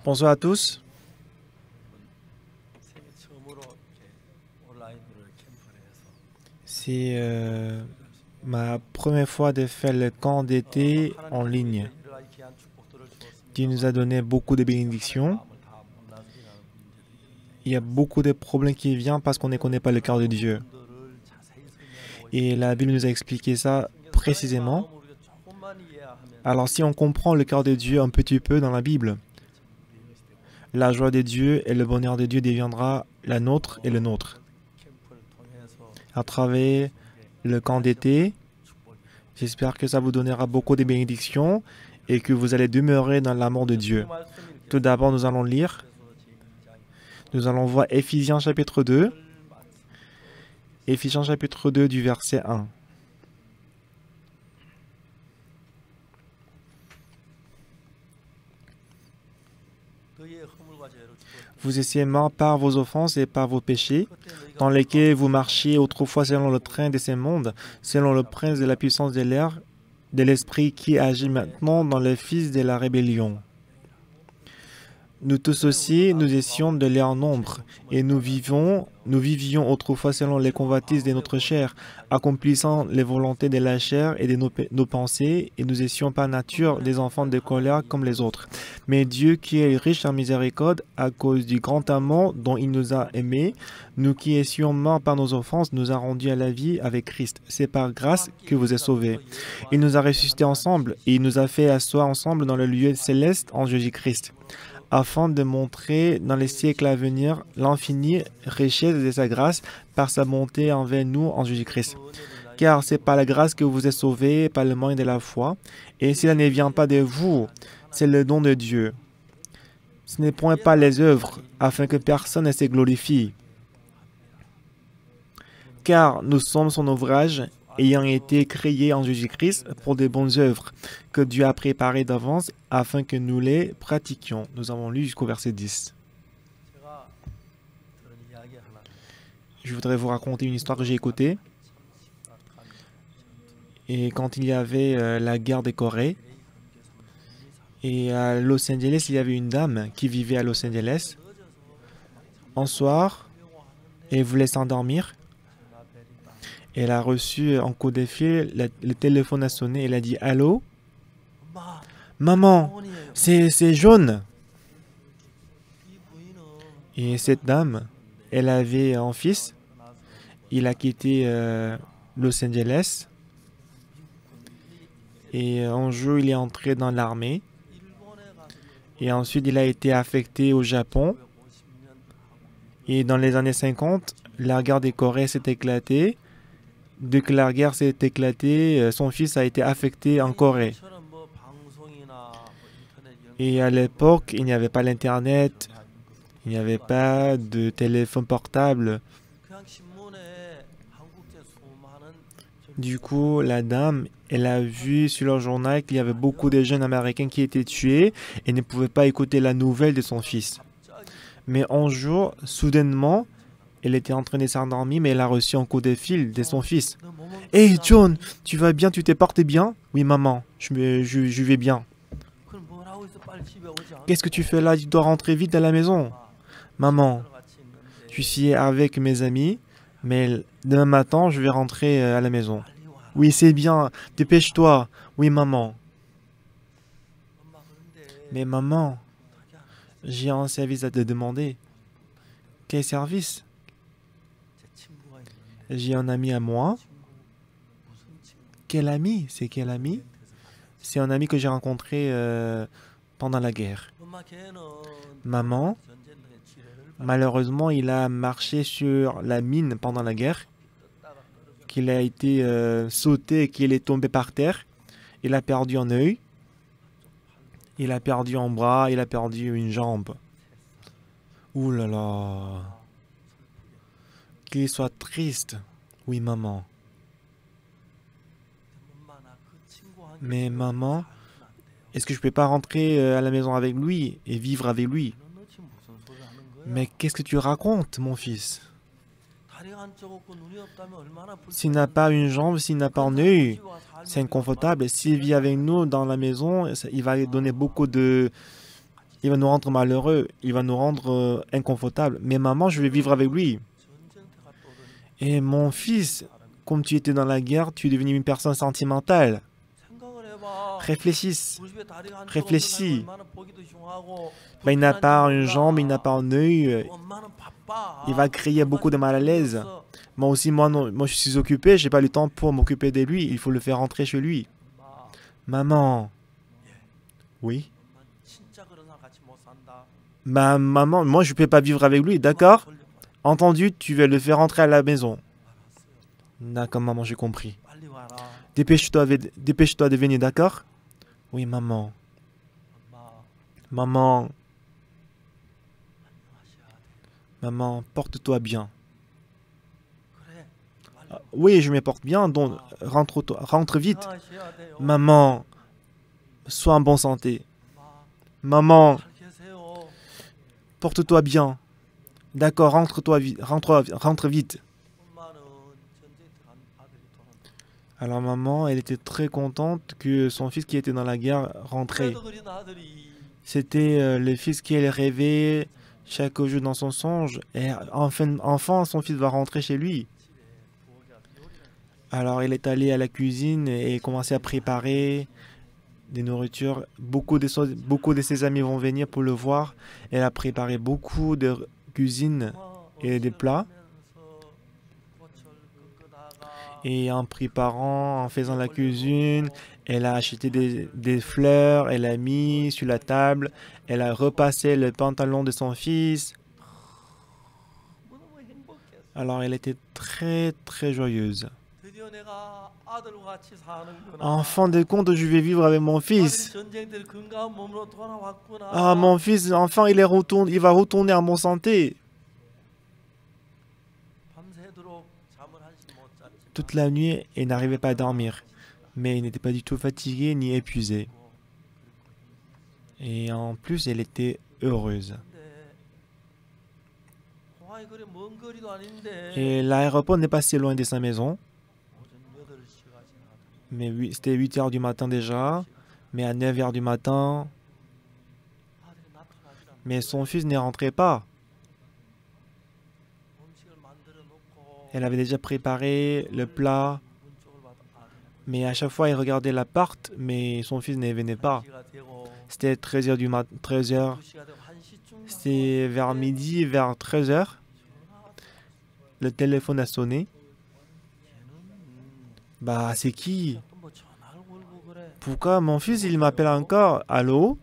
Bonsoir à tous. C'est ma première fois de faire le camp d'été en ligne. Dieu nous a donné beaucoup de bénédictions. Il y a beaucoup de problèmes qui viennent parce qu'on ne connaît pas le cœur de Dieu. Et la Bible nous a expliqué ça précisément. Alors si on comprend le cœur de Dieu un petit peu dans la Bible, la joie de Dieu et le bonheur de Dieu deviendra la nôtre et le nôtre. À travers le camp d'été, j'espère que ça vous donnera beaucoup de bénédictions et que vous allez demeurer dans l'amour de Dieu. Tout d'abord, nous allons lire. Nous allons voir Éphésiens chapitre 2. Éphésiens chapitre 2 du verset 1. Vous étiez morts par vos offenses et par vos péchés, dans lesquels vous marchiez autrefois selon le train de ce monde, selon le prince de la puissance de l'air, de l'esprit qui agit maintenant dans les fils de la rébellion. Nous tous aussi, nous étions de leur nombre, et nous vivions autrefois selon les convoitises de notre chair, accomplissant les volontés de la chair et de nos pensées, et nous étions par nature des enfants de colère comme les autres. Mais Dieu, qui est riche en miséricorde, à cause du grand amour dont il nous a aimés, nous qui étions morts par nos offenses, nous a rendus à la vie avec Christ. C'est par grâce que vous êtes sauvés. Il nous a ressuscités ensemble, et il nous a fait asseoir ensemble dans le lieu céleste en Jésus-Christ, afin de montrer dans les siècles à venir l'infinie richesse de sa grâce par sa bonté envers nous en Jésus-Christ. Car c'est par la grâce que vous êtes sauvés, par le moyen de la foi, et cela ne vient pas de vous, c'est le don de Dieu. Ce n'est point pas les œuvres, afin que personne ne se glorifie. Car nous sommes son ouvrage, ayant été créés en Jésus-Christ pour de bonnes œuvres, que Dieu a préparées d'avance afin que nous les pratiquions. Nous avons lu jusqu'au verset 10. Je voudrais vous raconter une histoire que j'ai écoutée. Et quand il y avait la guerre de Corée, et à Los Angeles, il y avait une dame qui vivait à Los Angeles. Un soir, elle voulait s'endormir. Elle a reçu un coup de fil, le téléphone a sonné, elle a dit « Allô? Maman, c'est jaune !» Et cette dame, elle avait un fils. Il a quitté Los Angeles. Et un jour, il est entré dans l'armée. Et ensuite, il a été affecté au Japon. Et dans les années 50, la guerre des Corées s'est éclatée. Dès que la guerre s'est éclatée, son fils a été affecté en Corée. Et à l'époque, il n'y avait pas l'Internet, il n'y avait pas de téléphone portable. Du coup, la dame, elle a vu sur le journal qu'il y avait beaucoup de jeunes Américains qui étaient tués et ne pouvaient pas écouter la nouvelle de son fils. Mais un jour, soudainement, elle était en train de s'endormir, mais elle a reçu un coup de fil de son fils. « Hey John, tu vas bien, tu t'es porté bien ?»« Oui maman, je vais bien. »« Qu'est-ce que tu fais là? Tu dois rentrer vite à la maison. »« Maman, je suis avec mes amis, mais demain matin, je vais rentrer à la maison. »« Oui, c'est bien, dépêche-toi. »« Oui maman. »« Mais maman, j'ai un service à te demander. »« Quel service? » J'ai un ami à moi. Quel ami? C'est quel ami? C'est un ami que j'ai rencontré pendant la guerre. Maman, malheureusement, il a marché sur la mine pendant la guerre, qu'il a été sauté et qu'il est tombé par terre. Il a perdu un œil, il a perdu un bras, il a perdu une jambe. Ouh là là! Qu'il soit triste. Oui, maman. Mais maman, est-ce que je ne peux pas rentrer à la maison avec lui et vivre avec lui? Mais qu'est-ce que tu racontes, mon fils? S'il n'a pas une jambe, s'il n'a pas un œil, c'est inconfortable. S'il vit avec nous dans la maison, il va donner beaucoup de il va nous rendre malheureux, il va nous rendre inconfortables. Mais maman, je vais vivre avec lui. Et mon fils, comme tu étais dans la guerre, tu es devenu une personne sentimentale. Réfléchis, réfléchis. Ben, il n'a pas une jambe, il n'a pas un œil. Il va créer beaucoup de mal à l'aise. Moi aussi, moi, non, moi je suis occupé, j'ai pas le temps pour m'occuper de lui. Il faut le faire rentrer chez lui. Maman. Oui. Ma maman, moi je peux pas vivre avec lui, d'accord? Entendu, tu vas le faire rentrer à la maison. D'accord, maman, j'ai compris. Dépêche-toi de venir, d'accord? Oui, maman. Maman, maman, porte-toi bien. Oui, je me porte bien, donc rentre vite. Maman, sois en bonne santé. Maman, porte-toi bien. D'accord, rentre vite. Alors maman, elle était très contente que son fils qui était dans la guerre rentrait. C'était le fils qu'elle rêvait chaque jour dans son songe. Et enfin, son fils va rentrer chez lui. Alors elle est allée à la cuisine et commençait à préparer des nourritures. Beaucoup de ses amis vont venir pour le voir. Elle a préparé beaucoup de cuisine et des plats. Et en préparant, en faisant la cuisine, elle a acheté des fleurs, elle a mis sur la table, elle a repassé le pantalon de son fils. Alors elle était très très joyeuse. En fin de compte, je vais vivre avec mon fils. Ah, mon fils, enfin il va retourner en bonne santé. Toute la nuit, elle n'arrivait pas à dormir. Mais elle n'était pas du tout fatiguée ni épuisée. Et en plus, elle était heureuse. Et l'aéroport n'est pas si loin de sa maison. Mais oui, c'était 8 heures du matin déjà. Mais à 9 heures du matin, mais son fils n'est rentré pas. Elle avait déjà préparé le plat. Mais à chaque fois, elle regardait l'appart, mais son fils ne venait pas. C'était 13 heures du matin. 13 heures. C'était vers midi, vers 13 heures. Le téléphone a sonné. Bah, c'est qui? Pourquoi mon fils, il m'appelle encore? Allô?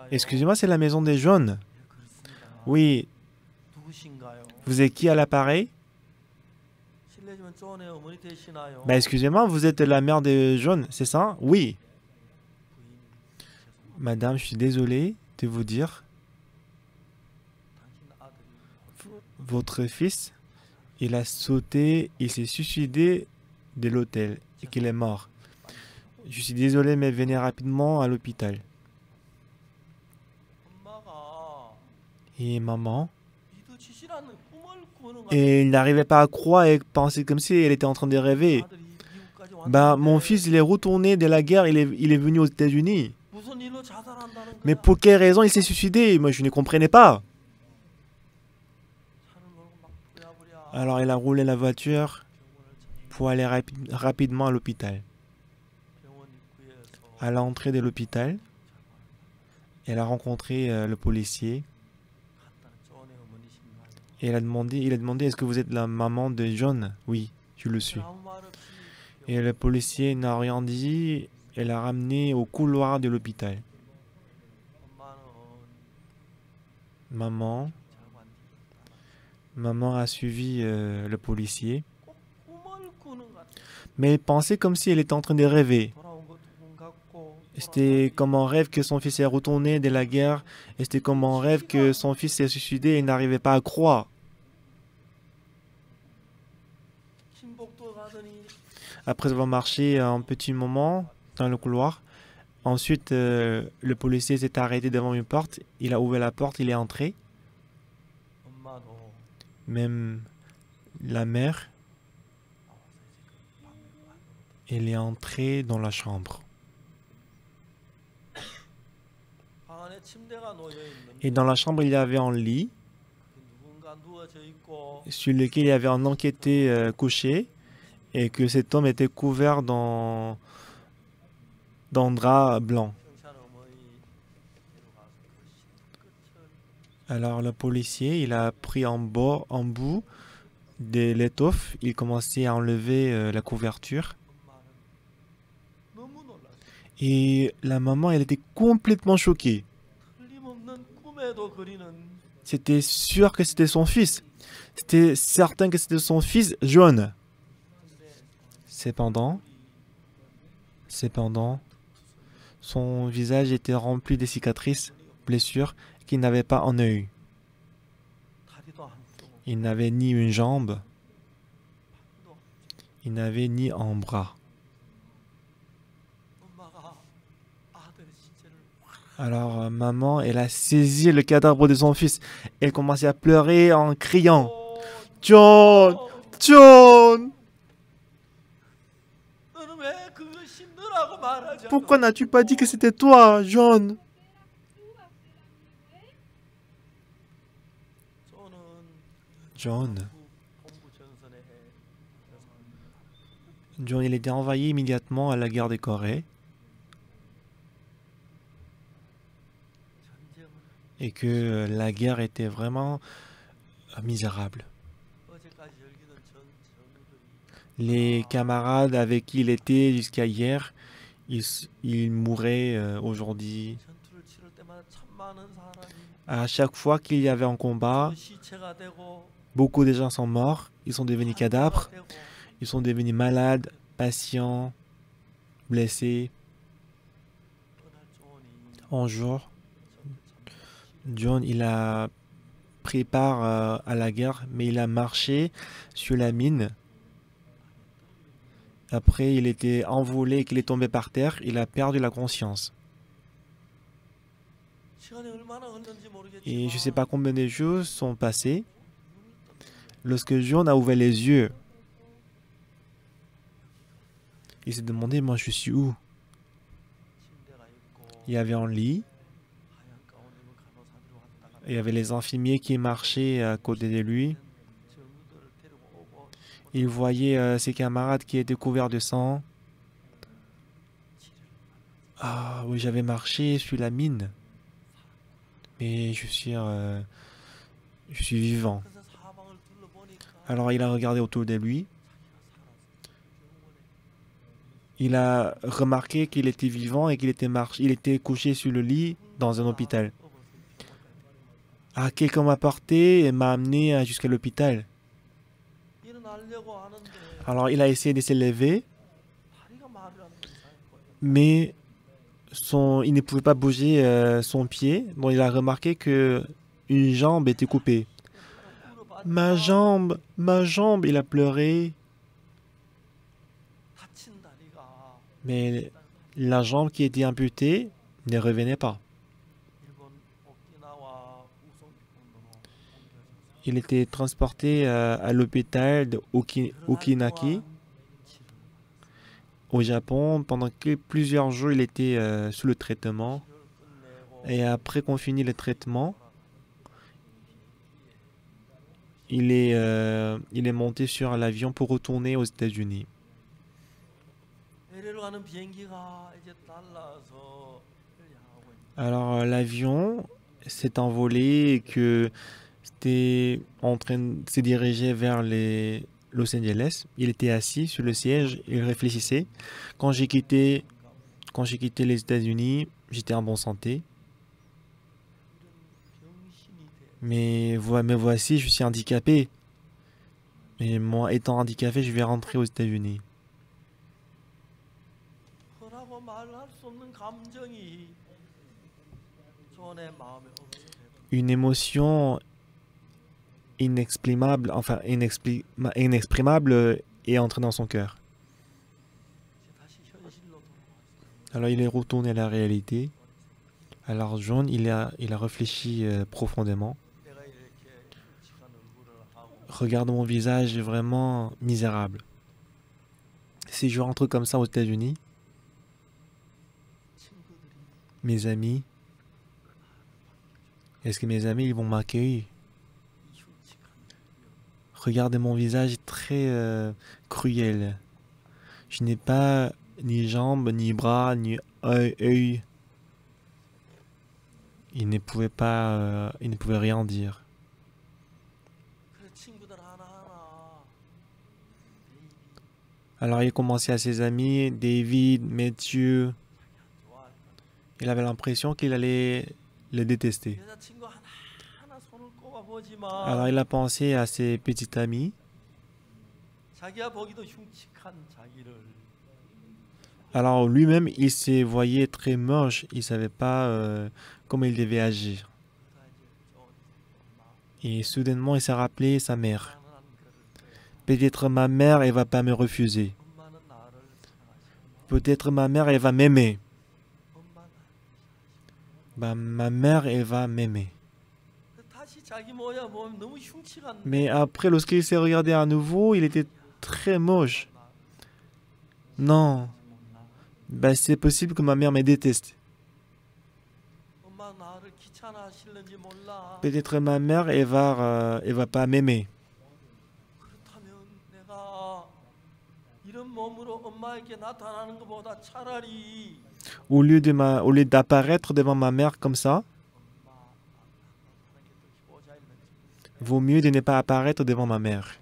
Excusez-moi, c'est la maison des jaunes. Oui. Vous êtes qui à l'appareil? Bah, excusez-moi, vous êtes la mère des jaunes, c'est ça? Oui. Madame, je suis désolé de vous dire, votre fils, il a sauté, il s'est suicidé de l'hôtel et qu'il est mort. Je suis désolé, mais venez rapidement à l'hôpital. Et maman? Et il n'arrivait pas à croire et penser comme si elle était en train de rêver. Ben, mon fils, il est retourné de la guerre, il est venu aux États-Unis. Mais pour quelle raison il s'est suicidé? Moi, je ne comprenais pas. Alors, il a roulé la voiture pour aller rapidement à l'hôpital. À l'entrée de l'hôpital, elle a rencontré le policier. Et il a demandé, est-ce que vous êtes la maman de John? Oui, je le suis. Et le policier n'a rien dit et l'a ramené au couloir de l'hôpital. Maman a suivi le policier. Mais elle pensait comme si elle était en train de rêver. C'était comme un rêve que son fils est retourné de la guerre. Et c'était comme un rêve que son fils s'est suicidé et n'arrivait pas à croire. Après avoir marché un petit moment dans le couloir, ensuite le policier s'est arrêté devant une porte. Il a ouvert la porte, il est entré. Même la mère, elle est entrée dans la chambre. Et dans la chambre, il y avait un lit sur lequel il y avait un enquêté couché et que cet homme était couvert dans drap blanc. Alors le policier, il a pris en bout de l'étoffe, il commençait à enlever la couverture. Et la maman, elle était complètement choquée. C'était sûr que c'était son fils. C'était certain que c'était son fils, John. Cependant, son visage était rempli de cicatrices, blessures qu'il n'avait pas un œil. Il n'avait ni une jambe, il n'avait ni un bras. Alors, maman, elle a saisi le cadavre de son fils. Elle commençait à pleurer en criant. John! John! Pourquoi n'as-tu pas dit que c'était toi, John? John, il était envoyé immédiatement à la guerre de Corée et que la guerre était vraiment misérable. Les camarades avec qui il était jusqu'à hier, ils mouraient aujourd'hui. À chaque fois qu'il y avait un combat, beaucoup de gens sont morts, ils sont devenus cadavres, ils sont devenus malades, patients, blessés. Un jour, John, il a pris part à la guerre, mais il a marché sur la mine. Après, il était envolé et qu'il est tombé par terre, il a perdu la conscience. Et je ne sais pas combien de jours sont passés. Lorsque John a ouvert les yeux, il s'est demandé, moi je suis où? Il y avait un lit. Il y avait les infirmiers qui marchaient à côté de lui. Il voyait ses camarades qui étaient couverts de sang. Ah oui, j'avais marché sur la mine. Mais je suis vivant. Alors il a regardé autour de lui. Il a remarqué qu'il était vivant et qu'il était couché sur le lit dans un hôpital. Ah, quelqu'un m'a porté et m'a amené jusqu'à l'hôpital. Alors il a essayé de s'élever, mais il ne pouvait pas bouger son pied. Donc il a remarqué que une jambe était coupée. Ma jambe, il a pleuré. Mais la jambe qui était amputée ne revenait pas. Il était transporté à l'hôpital de Okinaki, au Japon. Pendant plusieurs jours, il était sous le traitement. Et après qu'on finit le traitement, il est monté sur l'avion pour retourner aux États-Unis. Alors l'avion s'est envolé et que c'était en train de se diriger vers Los Angeles. Il était assis sur le siège, il réfléchissait. Quand j'ai quitté les États-Unis, j'étais en bonne santé. Mais me voici, je suis handicapé. Et moi, étant handicapé, je vais rentrer aux États-Unis. Une émotion inexprimable est entrée dans son cœur. Alors il est retourné à la réalité. Alors John, il a réfléchi profondément. Regarde mon visage, vraiment misérable. Si je rentre comme ça aux États-Unis, mes amis, Est-ce que mes amis ils vont m'accueillir? Regardez mon visage très cruel. Je n'ai pas ni jambes, ni bras, ni œil. Il ne pouvait rien dire. Alors il commençait à ses amis, David, Matthew. Il avait l'impression qu'il allait le détester. Alors il a pensé à ses petits amis. Alors lui-même, il se voyait très moche. Il ne savait pas comment il devait agir. Et soudainement, il s'est rappelé sa mère. Peut-être ma mère, elle va pas me refuser. Peut-être ma mère, elle va m'aimer. Bah, ma mère, elle va m'aimer. Mais après, lorsqu'il s'est regardé à nouveau, il était très moche. Non, bah, c'est possible que ma mère me déteste. Peut-être ma mère, elle va pas m'aimer. Au lieu d'apparaître devant ma mère comme ça, vaut mieux de ne pas apparaître devant ma mère.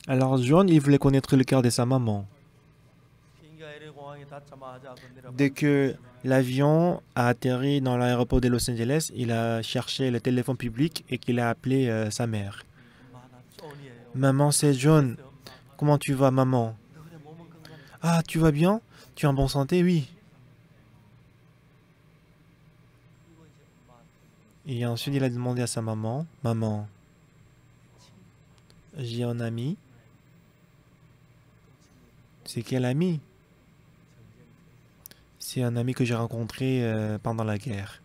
Alors John, il voulait connaître le cœur de sa maman. Dès que l'avion a atterri dans l'aéroport de Los Angeles, il a cherché le téléphone public et qu'il a appelé sa mère. Maman, c'est John. Comment tu vas, maman? Ah, tu vas bien? Tu es en bonne santé? Oui. Et ensuite, il a demandé à sa maman, maman, j'ai un ami. C'est quel ami? C'est un ami que j'ai rencontré pendant la guerre.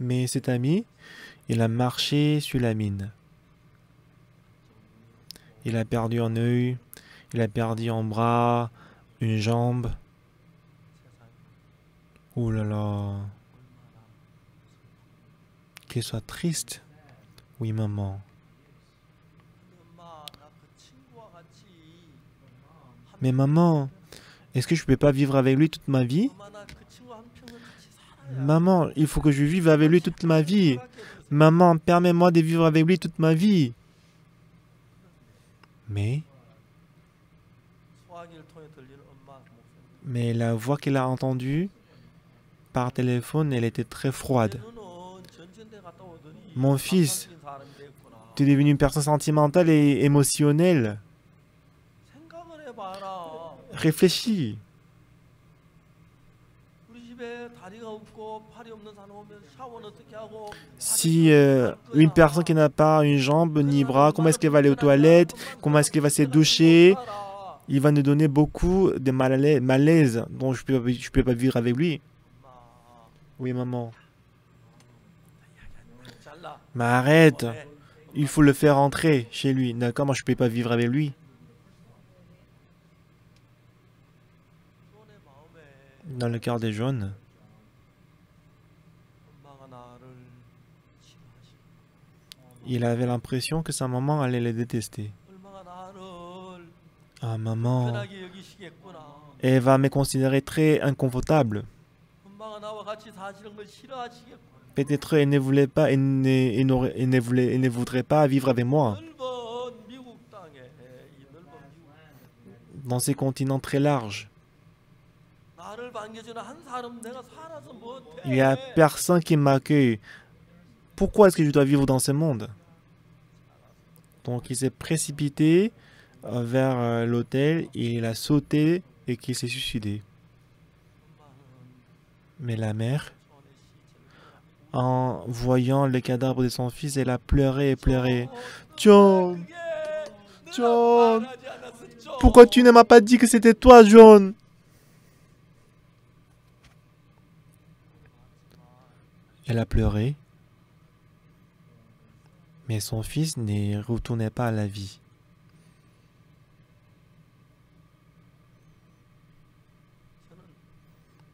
Mais cet ami, il a marché sur la mine. Il a perdu un œil, il a perdu un bras, une jambe. Oh là là. Qu'il soit triste. Oui, maman. Mais maman, est-ce que je ne peux pas vivre avec lui toute ma vie? Maman, il faut que je vive avec lui toute ma vie. Maman, permets-moi de vivre avec lui toute ma vie. Mais la voix qu'il a entendue par téléphone, elle était très froide. Mon fils, tu es devenu une personne sentimentale et émotionnelle. Réfléchis. Si une personne qui n'a pas une jambe ni bras, comment est-ce qu'elle va aller aux toilettes? Comment est-ce qu'elle va se doucher? Il va nous donner beaucoup de malaise dont je peux pas vivre avec lui. Oui, maman. Mais arrête. Il faut le faire entrer chez lui. D'accord, moi je peux pas vivre avec lui. Dans le cœur des jaunes, il avait l'impression que sa maman allait le détester. Ah, maman, elle va me considérer très inconfortable. Peut-être elle ne voulait pas, elle ne voudrait pas vivre avec moi dans ces continents très larges. Il n'y a personne qui m'accueille. Pourquoi est-ce que je dois vivre dans ce monde? Donc il s'est précipité vers l'hôtel, il a sauté et qu'il s'est suicidé. Mais la mère, en voyant le cadavre de son fils, elle a pleuré et pleuré. John, John, pourquoi tu ne m'as pas dit que c'était toi, John? Elle a pleuré, mais son fils ne retournait pas à la vie.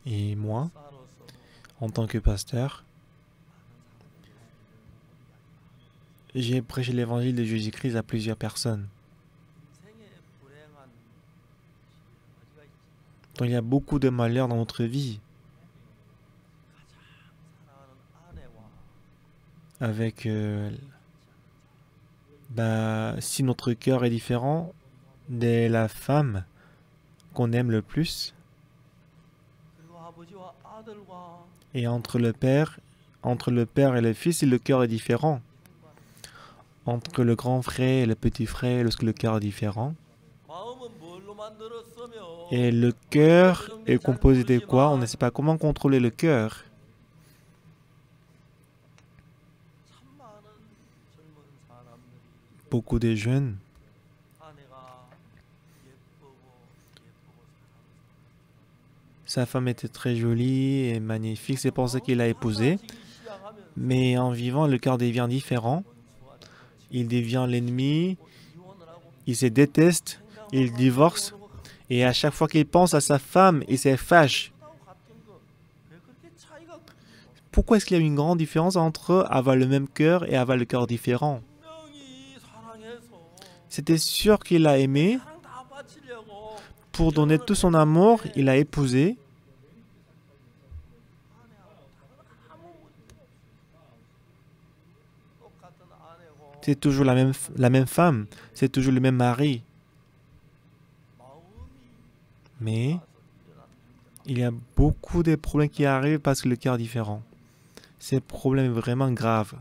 Et moi, en tant que pasteur, j'ai prêché l'évangile de Jésus-Christ à plusieurs personnes. Donc il y a beaucoup de malheurs dans notre vie. Avec, si notre cœur est différent de la femme qu'on aime le plus, et entre le père et le fils, le cœur est différent. Entre le grand frère et le petit frère, lorsque le cœur est différent. Et le cœur est composé de quoi? On ne sait pas comment contrôler le cœur. Beaucoup de jeunes sa femme était très jolie et magnifique, c'est pour ça qu'il l'a épousée. Mais en vivant, le cœur devient différent. Il devient l'ennemi, il se déteste, il divorce. Et à chaque fois qu'il pense à sa femme, il se fâche. Pourquoi est-ce qu'il y a une grande différence entre avoir le même cœur et avoir le cœur différent? C'était sûr qu'il l'a aimé. Pour donner tout son amour, il l'a épousée. C'est toujours la même femme, c'est toujours le même mari. Mais il y a beaucoup de problèmes qui arrivent parce que le cœur est différent. Ces problèmes sont vraiment graves.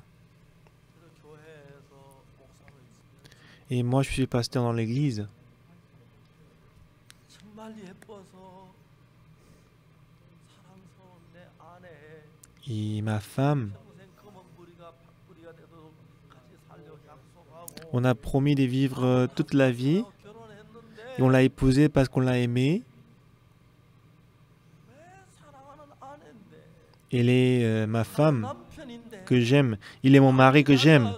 Et moi, je suis pasteur dans l'église. Et ma femme, on a promis de vivre toute la vie. Et on l'a épousée parce qu'on l'a aimée. Elle est ma femme que j'aime. Il est mon mari que j'aime.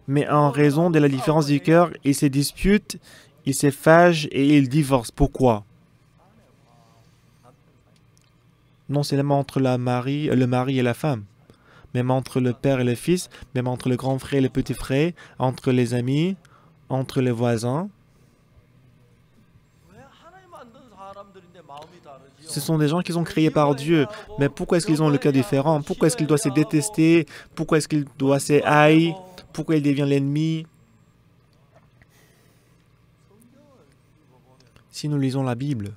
Mais en raison de la différence du cœur, ils se disputent, ils se fâchent et ils divorcent. Pourquoi? Non seulement entre le mari et la femme, même entre le père et le fils, même entre le grand frère et le petit frère, entre les amis, entre les voisins. Ce sont des gens qui sont créés par Dieu. Mais pourquoi est-ce qu'ils ont le cœur différent? Pourquoi est-ce qu'ils doivent se détester? Pourquoi est-ce qu'ils doivent se haïr? Pourquoi ils deviennent l'ennemi? Si nous lisons la Bible,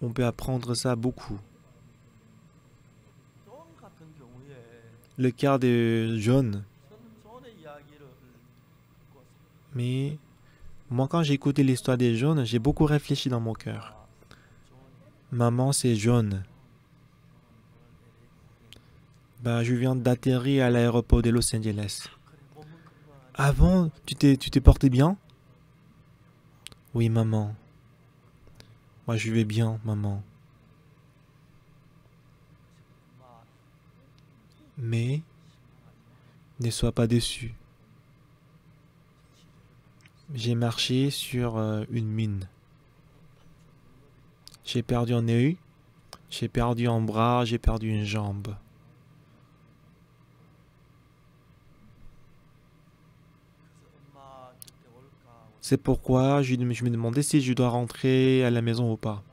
on peut apprendre ça beaucoup. Le cas de John. Mais moi, quand j'ai écouté l'histoire de John, j'ai beaucoup réfléchi dans mon cœur. Maman, c'est John. Je viens d'atterrir à l'aéroport de Los Angeles. Avant, tu t'es porté bien? Oui, maman. Moi, je vais bien, maman. Mais, ne sois pas déçu. J'ai marché sur une mine. J'ai perdu un œil, j'ai perdu un bras, j'ai perdu une jambe. C'est pourquoi je me demandais si je dois rentrer à la maison ou pas.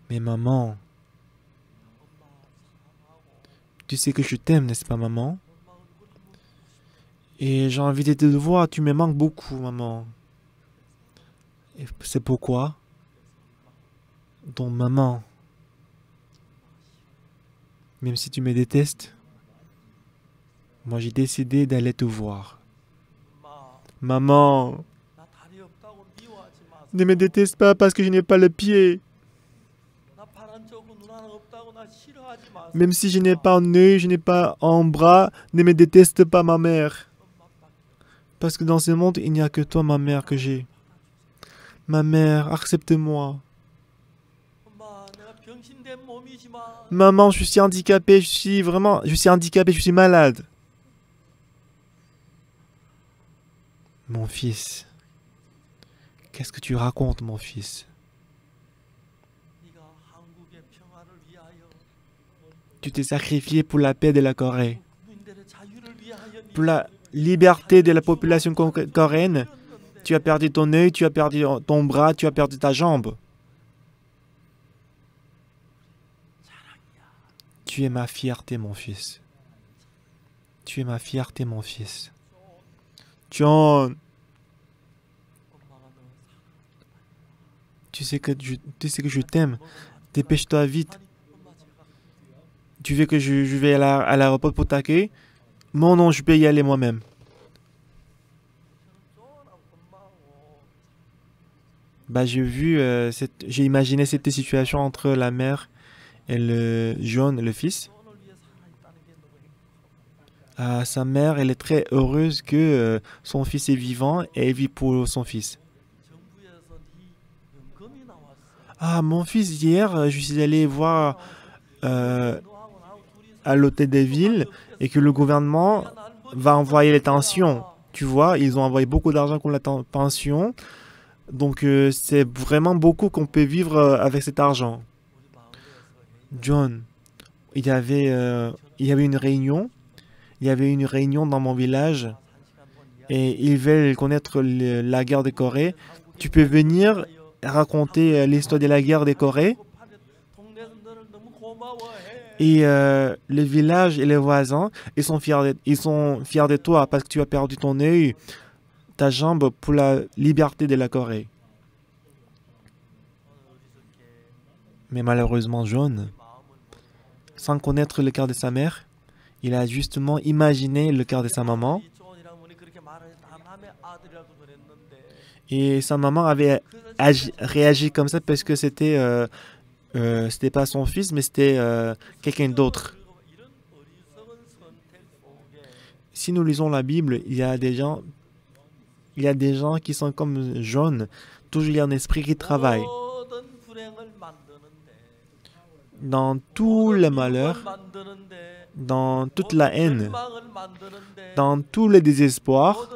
Mais maman, tu sais que je t'aime, n'est-ce pas, maman? Et j'ai envie de te voir, tu me manques beaucoup, maman. Et c'est pourquoi? Donc, maman, même si tu me détestes, moi j'ai décidé d'aller te voir. Maman, ne me déteste pas parce que je n'ai pas le pied. Même si je n'ai pas un œil, je n'ai pas un bras, ne me déteste pas, ma mère. Parce que dans ce monde, il n'y a que toi, ma mère, que j'ai. Ma mère, accepte-moi. Maman, je suis handicapé, je suis handicapé, je suis malade. Mon fils, qu'est-ce que tu racontes, mon fils? Tu t'es sacrifié pour la paix de la Corée, pour la liberté de la population coréenne. Tu as perdu ton œil, tu as perdu ton bras, tu as perdu ta jambe. Tu es ma fierté, mon fils. Tu es ma fierté, mon fils. John, tu sais que je t'aime. Dépêche-toi vite. Tu veux que je vais à l'aéroport pour t'accueillir? Non, non, je peux y aller moi-même. Bah, j'ai imaginé cette situation entre la mère et le John, le fils. Sa mère, elle est très heureuse que son fils est vivant et elle vit pour son fils. Ah, mon fils, hier, je suis allé voir euh, à l'hôtel des villes et que le gouvernement va envoyer les pensions. Tu vois, ils ont envoyé beaucoup d'argent pour la pension. Donc, c'est vraiment beaucoup qu'on peut vivre avec cet argent. John, il y avait une réunion. Il y avait une réunion dans mon village et ils veulent connaître la guerre des Corées. Tu peux venir raconter l'histoire de la guerre des Corées. Et le village et les voisins, ils sont fiers de toi parce que tu as perdu ton œil, ta jambe pour la liberté de la Corée. Mais malheureusement, John, sans connaître le cœur de sa mère, il a justement imaginé le cœur de sa maman. Et sa maman avait réagi comme ça parce que c'était pas son fils, mais c'était quelqu'un d'autre. Si nous lisons la Bible, il y a des gens qui sont comme John. Toujours il y a un esprit qui travaille. Dans tout le malheur, dans toute la haine, dans tout le désespoir,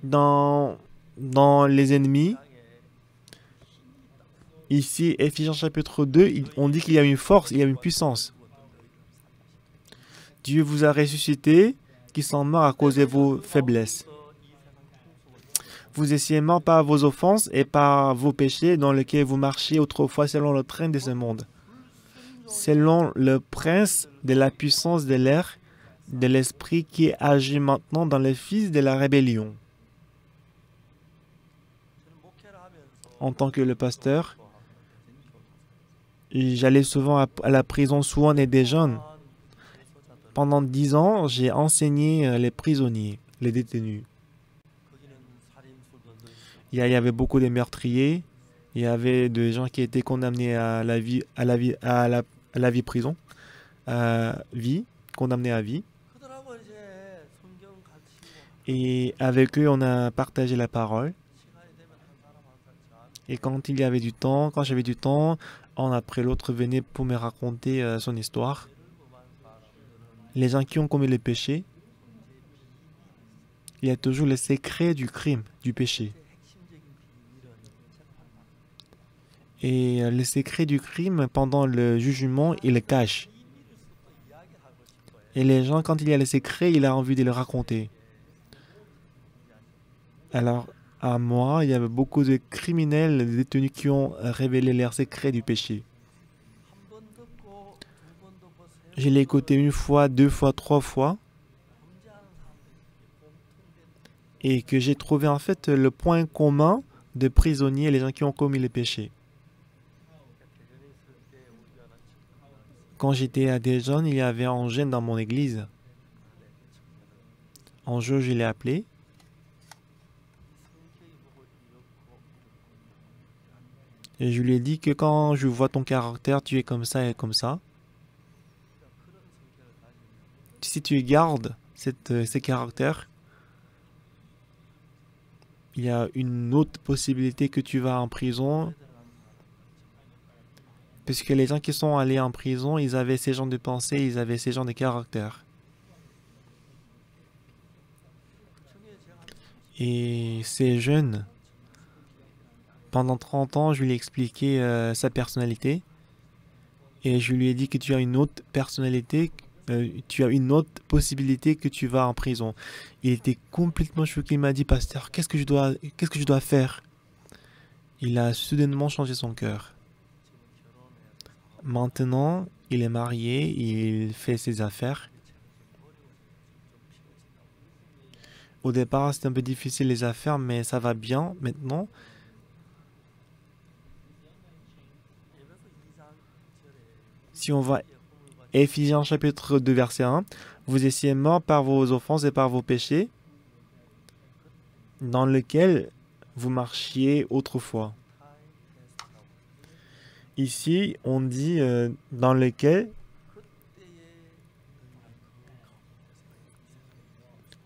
dans les ennemis. Ici, Ephésiens chapitre 2, on dit qu'il y a une force, il y a une puissance. Dieu vous a ressuscité, qui sont morts à cause de vos faiblesses. Vous étiez morts par vos offenses et par vos péchés dans lesquels vous marchiez autrefois selon le train de ce monde, selon le prince de la puissance de l'air, de l'esprit qui agit maintenant dans les fils de la rébellion. En tant que le pasteur, j'allais souvent à la prison Suwon et des jeunes. Pendant 10 ans, j'ai enseigné les prisonniers, les détenus. Il y avait beaucoup de meurtriers, il y avait des gens qui étaient condamnés à la vie, à la vie prison, condamnés à vie. Et avec eux, on a partagé la parole. Et quand il y avait du temps, quand j'avais du temps, un après l'autre venait pour me raconter son histoire. Les gens qui ont commis le péché, il y a toujours le secret du crime, du péché. Et le secret du crime, pendant le jugement, il le cache. Et les gens, quand il y a le secret, il a envie de le raconter. Alors, à moi, il y avait beaucoup de criminels, de détenus qui ont révélé leur secret du péché. Je l'ai écouté une fois, deux fois, trois fois. Et que j'ai trouvé en fait le point commun de prisonniers, les gens qui ont commis les péchés. Quand j'étais à Daejeon, il y avait un jeune dans mon église. Un jour, je l'ai appelé. Et je lui ai dit que quand je vois ton caractère, tu es comme ça et comme ça. Si tu gardes ces caractères, il y a une autre possibilité que tu vas en prison. Puisque les gens qui sont allés en prison, ils avaient ces genres de pensées, ils avaient ces genres de caractères. Et ces jeunes, pendant 30 ans, je lui ai expliqué sa personnalité. Et je lui ai dit que tu as une autre personnalité, tu as une autre possibilité que tu vas en prison. Il était complètement choqué. Il m'a dit, pasteur, qu'est-ce que je dois faire? Il a soudainement changé son cœur. Maintenant, il est marié, il fait ses affaires. Au départ, c'était un peu difficile les affaires, mais ça va bien maintenant. Si on va Éphésiens chapitre 2, verset 1, vous étiez morts par vos offenses et par vos péchés, dans lequel vous marchiez autrefois. Ici, on dit dans lequel,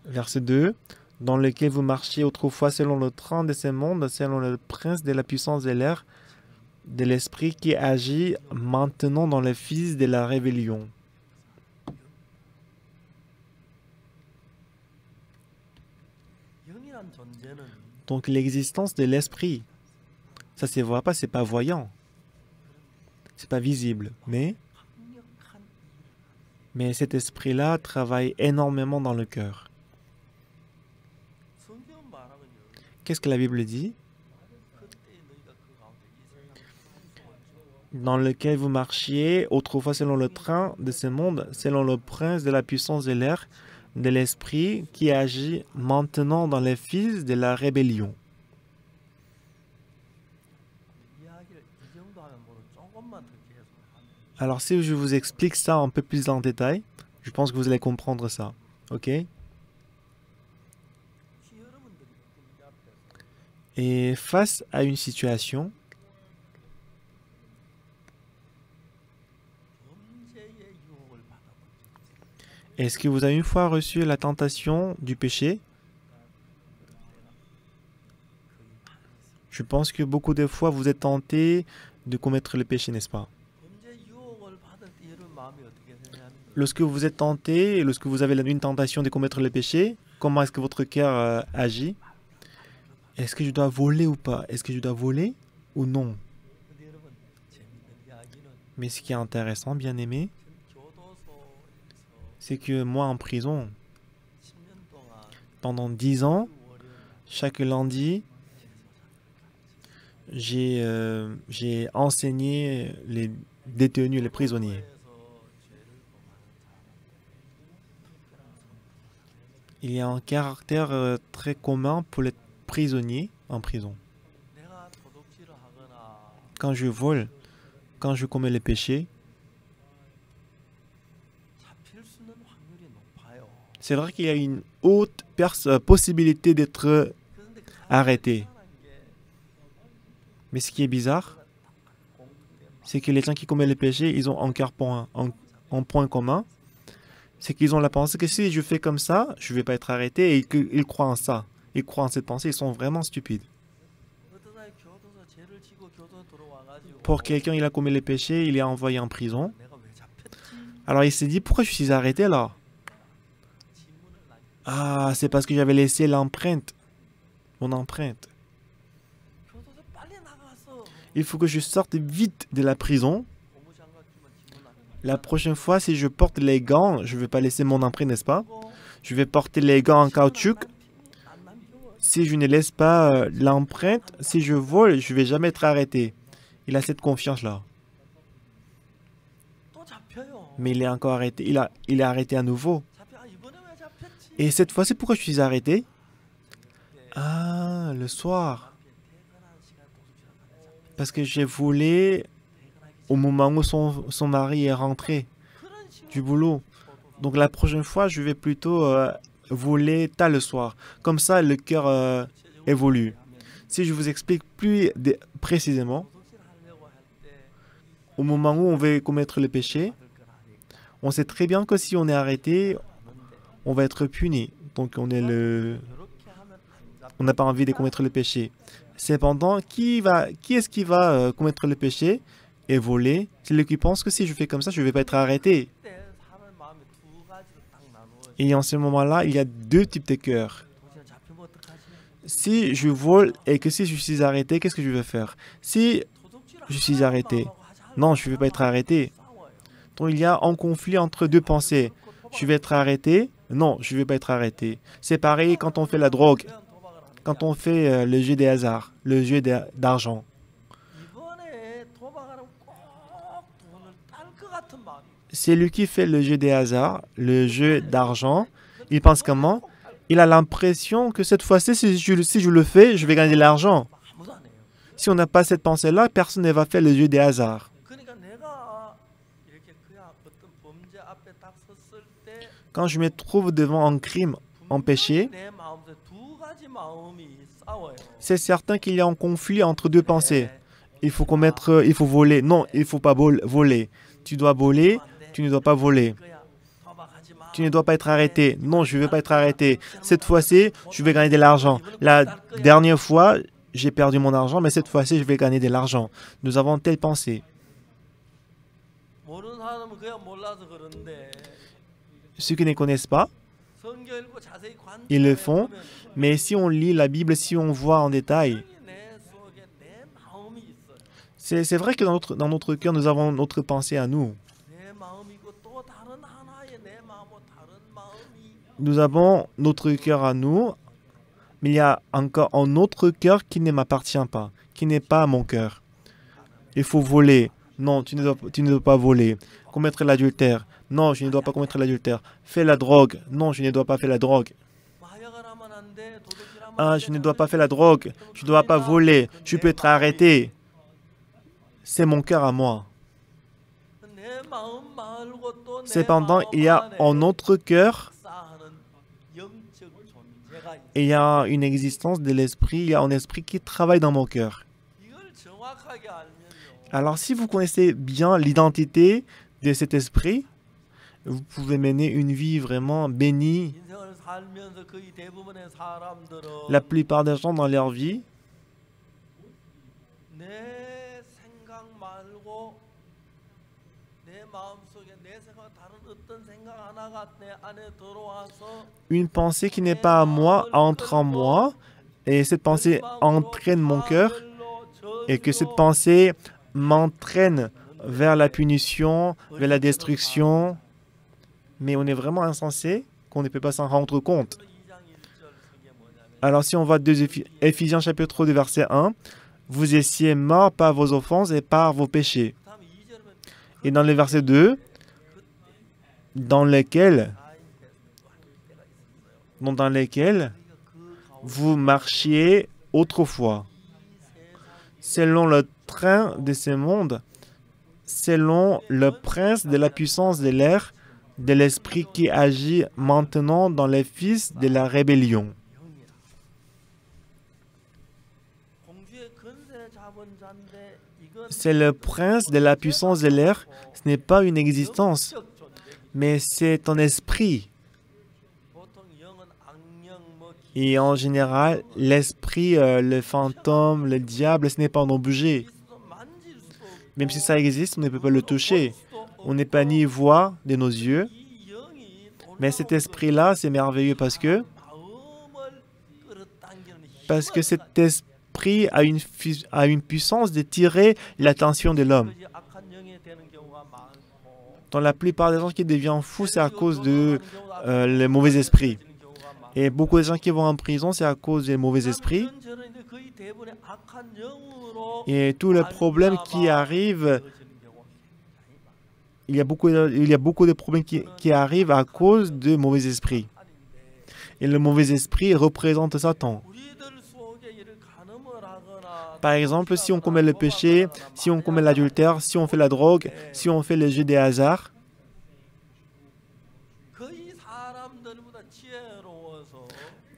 verset 2, dans lequel vous marchiez autrefois selon le train de ce monde, selon le prince de la puissance de l'air, de l'esprit qui agit maintenant dans les fils de la rébellion. Donc l'existence de l'esprit, ça se voit pas, c'est pas voyant, c'est pas visible, mais cet esprit-là travaille énormément dans le cœur. Qu'est-ce que la Bible dit? Dans lequel vous marchiez autrefois selon le train de ce monde, selon le prince de la puissance de l'air, de l'esprit qui agit maintenant dans les fils de la rébellion. Alors si je vous explique ça un peu plus en détail, je pense que vous allez comprendre ça. Ok? Et face à une situation, est-ce que vous avez une fois reçu la tentation du péché? Je pense que beaucoup de fois vous êtes tenté de commettre le péché, n'est-ce pas? Lorsque vous êtes tenté, lorsque vous avez une tentation de commettre le péché, comment est-ce que votre cœur agit? Est-ce que je dois voler ou pas? Est-ce que je dois voler ou non? Mais ce qui est intéressant, bien aimé, c'est que moi en prison, pendant 10 ans, chaque lundi, j'ai enseigné les détenus, les prisonniers. Il y a un caractère très commun pour les prisonniers en prison. Quand je vole, quand je commets les péchés, c'est vrai qu'il y a une haute possibilité d'être arrêté. Mais ce qui est bizarre, c'est que les gens qui commettent les péchés, ils ont un point commun, c'est qu'ils ont la pensée que si je fais comme ça, je ne vais pas être arrêté, et qu'ils croient en ça. Ils croient en cette pensée, ils sont vraiment stupides. Pour quelqu'un, il a commis les péchés, il est envoyé en prison. Alors il s'est dit, pourquoi je suis arrêté là? Ah, c'est parce que j'avais laissé l'empreinte, mon empreinte. Il faut que je sorte vite de la prison. La prochaine fois, si je porte les gants, je ne vais pas laisser mon empreinte, n'est-ce pas? Je vais porter les gants en caoutchouc. Si je ne laisse pas l'empreinte, si je vole, je ne vais jamais être arrêté. Il a cette confiance-là. Mais il est encore arrêté. Il est arrêté à nouveau. Et cette fois, c'est pourquoi je suis arrêté? Ah, le soir. Parce que j'ai volé au moment où son mari est rentré du boulot. Donc la prochaine fois, je vais plutôt voler tard le soir. Comme ça, le cœur évolue. Si je vous explique plus précisément, au moment où on veut commettre le péché, on sait très bien que si on est arrêté, on va être puni. Donc on n'a pas envie de commettre le péché. Cependant, qui est-ce qui va commettre le péché et voler? C'est celui qui pense que si je fais comme ça, je ne vais pas être arrêté. Et en ce moment-là, il y a deux types de cœurs. Si je vole et que si je suis arrêté, qu'est-ce que je vais faire? Si je suis arrêté, non, je ne vais pas être arrêté. Donc il y a un conflit entre deux pensées. Je vais être arrêté? Non, je ne vais pas être arrêté. C'est pareil quand on fait la drogue, quand on fait le jeu des hasards, le jeu d'argent. C'est lui qui fait le jeu des hasards, le jeu d'argent. Il pense comment? Il a l'impression que cette fois-ci, si je le fais, je vais gagner de l'argent. Si on n'a pas cette pensée-là, personne ne va faire le jeu des hasards. Quand je me trouve devant un crime, un péché, c'est certain qu'il y a un conflit entre deux pensées. Il faut voler. Non, il ne faut pas voler. Tu dois voler, tu ne dois pas voler. Tu ne dois pas être arrêté. Non, je ne vais pas être arrêté. Cette fois-ci, je vais gagner de l'argent. La dernière fois, j'ai perdu mon argent, mais cette fois-ci, je vais gagner de l'argent. Nous avons telle pensée. Ceux qui ne connaissent pas, ils le font. Mais si on lit la Bible, si on voit en détail, c'est vrai que dans notre cœur, nous avons notre pensée à nous. Nous avons notre cœur à nous, mais il y a encore un autre cœur qui ne m'appartient pas, qui n'est pas mon cœur. Il faut voler. Non, tu ne dois pas voler. Commettre l'adultère. Non, je ne dois pas commettre l'adultère. Faire la drogue. Non, je ne dois pas faire la drogue. Ah, je ne dois pas faire la drogue. Je ne dois pas voler. Je peux être arrêté. C'est mon cœur à moi. Cependant, il y a un autre cœur. Et il y a une existence de l'esprit. Il y a un esprit qui travaille dans mon cœur. Alors, si vous connaissez bien l'identité de cet esprit, vous pouvez mener une vie vraiment bénie. La plupart des gens dans leur vie, une pensée qui n'est pas à moi entre en moi, et cette pensée entraîne mon cœur, et que cette pensée m'entraîne vers la punition, vers la destruction. Mais on est vraiment insensé qu'on ne peut pas s'en rendre compte. Alors si on va de Éphésiens chapitre 2 verset 1, vous étiez morts par vos offenses et par vos péchés. Et dans le verset 2, dans lesquels vous marchiez autrefois, selon le train de ce monde, selon le prince de la puissance de l'air, de l'esprit qui agit maintenant dans les fils de la rébellion. C'est le prince de la puissance de l'air. Ce n'est pas une existence, mais c'est un esprit. Et en général, l'esprit, le fantôme, le diable, ce n'est pas un objet. Même si ça existe, on ne peut pas le toucher. On n'est pas ni voix de nos yeux. Mais cet esprit-là, c'est merveilleux parce que cet esprit a une puissance de tirer l'attention de l'homme. Dans la plupart des gens qui deviennent fous, c'est à cause de le mauvais esprit. Et beaucoup de gens qui vont en prison, c'est à cause des mauvais esprits. Et tous les problèmes qui arrivent, il y a beaucoup de problèmes qui arrivent à cause de mauvais esprits. Et le mauvais esprit représente Satan. Par exemple, si on commet le péché, si on commet l'adultère, si on fait la drogue, si on fait le jeu des hasards,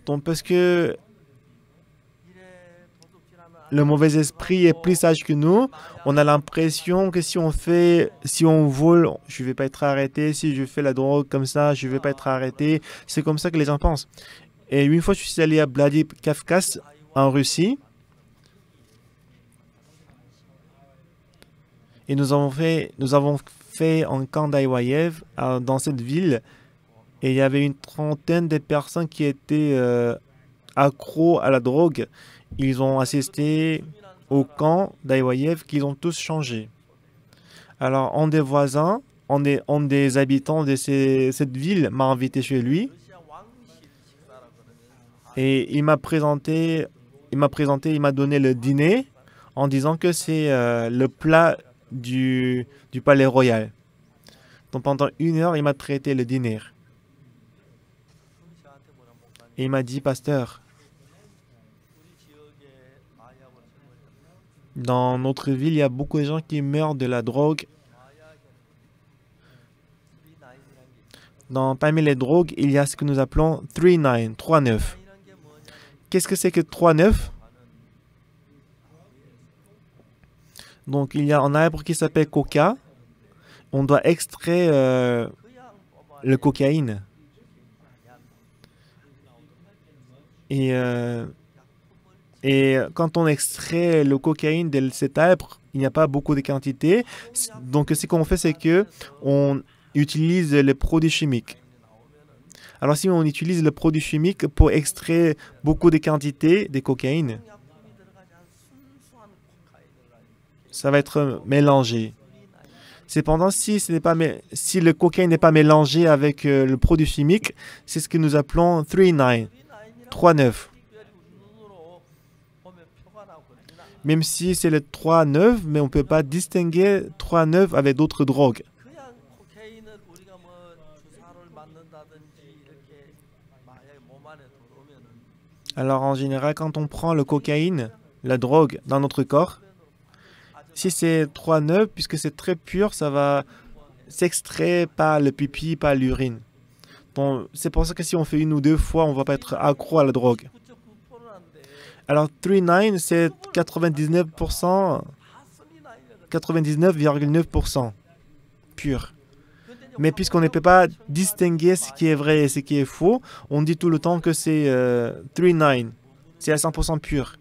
donc parce que le mauvais esprit est plus sage que nous, on a l'impression que si on vole, je ne vais pas être arrêté, si je fais la drogue comme ça, je ne vais pas être arrêté. C'est comme ça que les gens pensent. Et une fois, je suis allé à Vladikavkaz, en Russie, et nous avons fait un camp d'Aïwaïev dans cette ville, et il y avait une trentaine de personnes qui étaient accros à la drogue, ils ont assisté au camp d'Aïwaïev, qu'ils ont tous changé. Alors, un des voisins, un des habitants de cette ville m'a invité chez lui et il m'a donné le dîner en disant que c'est le plat du palais royal. Donc pendant 1 heure, il m'a traité le dîner. Et il m'a dit, pasteur, dans notre ville, il y a beaucoup de gens qui meurent de la drogue. Parmi les drogues, il y a ce que nous appelons 3-9, 3-9. Qu'est-ce que c'est que 3-9? Donc, il y a un arbre qui s'appelle coca. On doit extraire le cocaïne. Et quand on extrait le cocaïne de cet arbre, il n'y a pas beaucoup de quantité. Donc, ce qu'on fait, c'est que on utilise les produits chimiques. Alors, si on utilise le produit chimique pour extraire beaucoup de quantités de cocaïne, ça va être mélangé. Cependant, si le cocaïne n'est pas mélangé avec le produit chimique, c'est ce que nous appelons 3-9, 3-9. Même si c'est le 3-9, mais on ne peut pas distinguer 3-9 avec d'autres drogues. Alors en général, quand on prend le cocaïne, la drogue, dans notre corps, si c'est 3-9, puisque c'est très pur, ça va s'extraire par le pipi, par l'urine. Bon, c'est pour ça que si on fait 1 ou 2 fois, on ne va pas être accro à la drogue. Alors 3-9, c'est 99%, 99,9% pur. Mais puisqu'on ne peut pas distinguer ce qui est vrai et ce qui est faux, on dit tout le temps que c'est 3-9, c'est à 100% pur.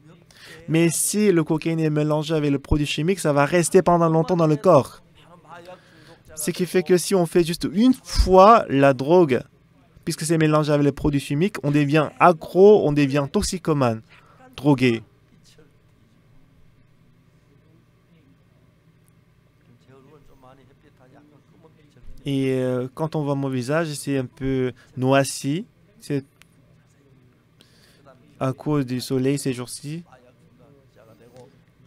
Mais si le cocaïne est mélangé avec le produit chimique, ça va rester pendant longtemps dans le corps. Ce qui fait que si on fait juste 1 fois la drogue, puisque c'est mélangé avec les produits chimiques, on devient accro, on devient toxicomane, drogué. Et quand on voit mon visage, c'est un peu noirci. C'est à cause du soleil ces jours-ci.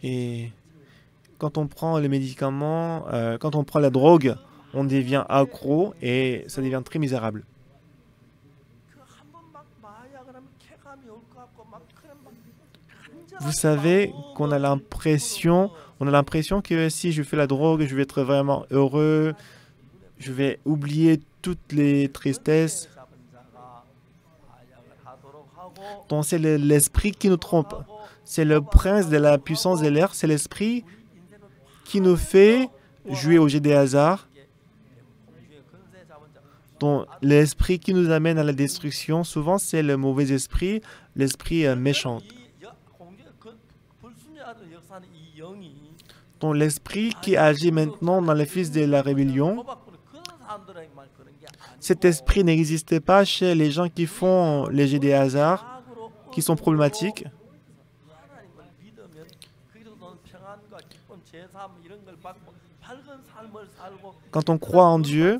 Et quand on prend les médicaments, quand on prend la drogue, on devient accro et ça devient très misérable. Vous savez qu'on a l'impression que si je fais la drogue, je vais être vraiment heureux, je vais oublier toutes les tristesses. Donc c'est l'esprit qui nous trompe. C'est le prince de la puissance de l'air, c'est l'esprit qui nous fait jouer au jeu des hasards. Donc l'esprit qui nous amène à la destruction, souvent c'est le mauvais esprit, l'esprit méchant. Donc l'esprit qui agit maintenant dans les fils de la rébellion, cet esprit n'existe pas chez les gens qui font les jeux des hasards, qui sont problématiques. Quand on croit en Dieu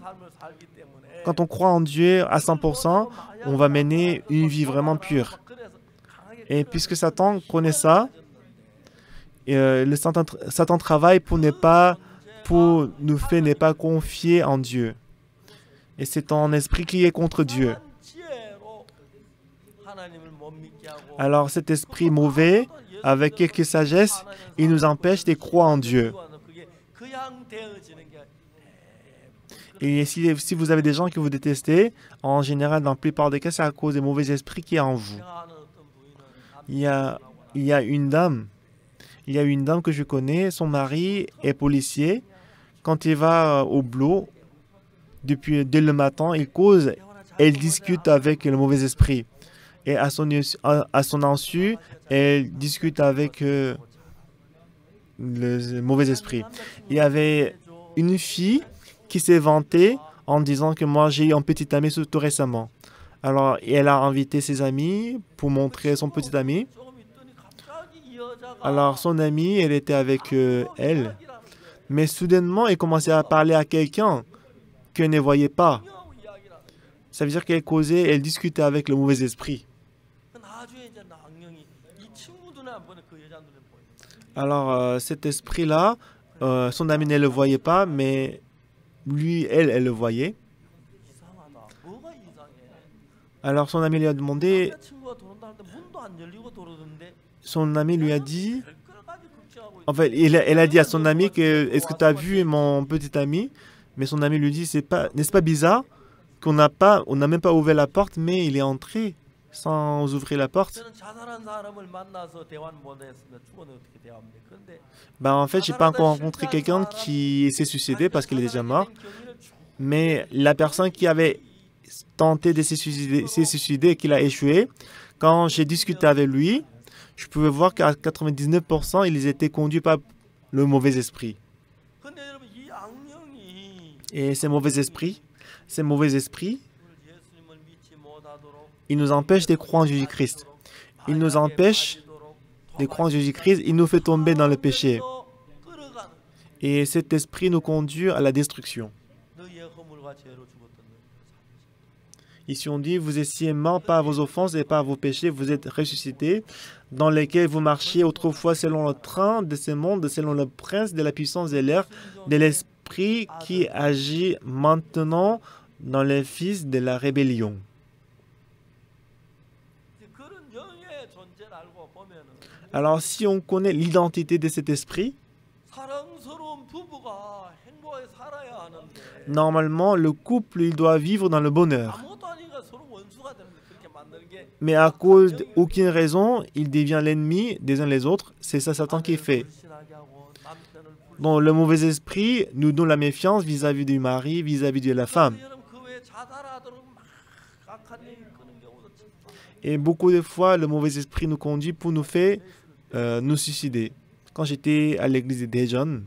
à 100%, on va mener une vie vraiment pure. Et puisque Satan connaît ça, Satan travaille pour nous faire ne pas confier en Dieu. Et c'est un esprit qui est contre Dieu. Alors cet esprit mauvais, avec quelques sagesse, il nous empêche de croire en Dieu. Et si vous avez des gens que vous détestez, en général, dans la plupart des cas, c'est à cause des mauvais esprits qui est en vous. Il y a une dame que je connais, son mari est policier. Quand il va au boulot, dès le matin, il cause, elle discute avec le mauvais esprit. Et à son insu, elle discute avec le mauvais esprit. Il y avait une fille qui s'est vantée en disant que moi j'ai eu un petit ami tout récemment. Alors, elle a invité ses amis pour montrer son petit ami. Alors, son amie, elle était avec elle. Mais soudainement, elle commençait à parler à quelqu'un qu'elle ne voyait pas. Ça veut dire qu'elle causait, elle discutait avec le mauvais esprit. Alors, cet esprit-là, son ami ne le voyait pas, mais lui, elle le voyait. Alors, son ami lui a demandé, son ami lui a dit, en fait, elle a dit à son ami que, est-ce que tu as vu mon petit ami? Mais son ami lui dit, n'est-ce pas bizarre on n'a même pas ouvert la porte, mais il est entré sans ouvrir la porte. Ben, en fait, j'ai pas encore rencontré quelqu'un qui s'est suicidé parce qu'il est déjà mort. Mais la personne qui avait tenté de s'est suicidé et qu'il a échoué, quand j'ai discuté avec lui, je pouvais voir qu'à 99%, ils étaient conduits par le mauvais esprit. Et ces mauvais esprits, ils nous empêchent de croire en Jésus-Christ. Ils nous empêchent de croire en Jésus-Christ. Il nous fait tomber dans le péché. Et cet esprit nous conduit à la destruction. Ici on dit, vous étiez morts par vos offenses et par vos péchés, vous êtes ressuscités, dans lesquels vous marchiez autrefois selon le train de ce monde, selon le prince de la puissance de l'air, de l'esprit qui agit maintenant dans les fils de la rébellion. Alors si on connaît l'identité de cet esprit, normalement le couple il doit vivre dans le bonheur. Mais à cause d'aucune raison, il devient l'ennemi des uns les autres. C'est ça Satan qui fait. Donc le mauvais esprit nous donne la méfiance vis-à-vis du mari, vis-à-vis de la femme. Et beaucoup de fois, le mauvais esprit nous conduit pour nous faire nous suicider. Quand j'étais à l'église de Daejeon,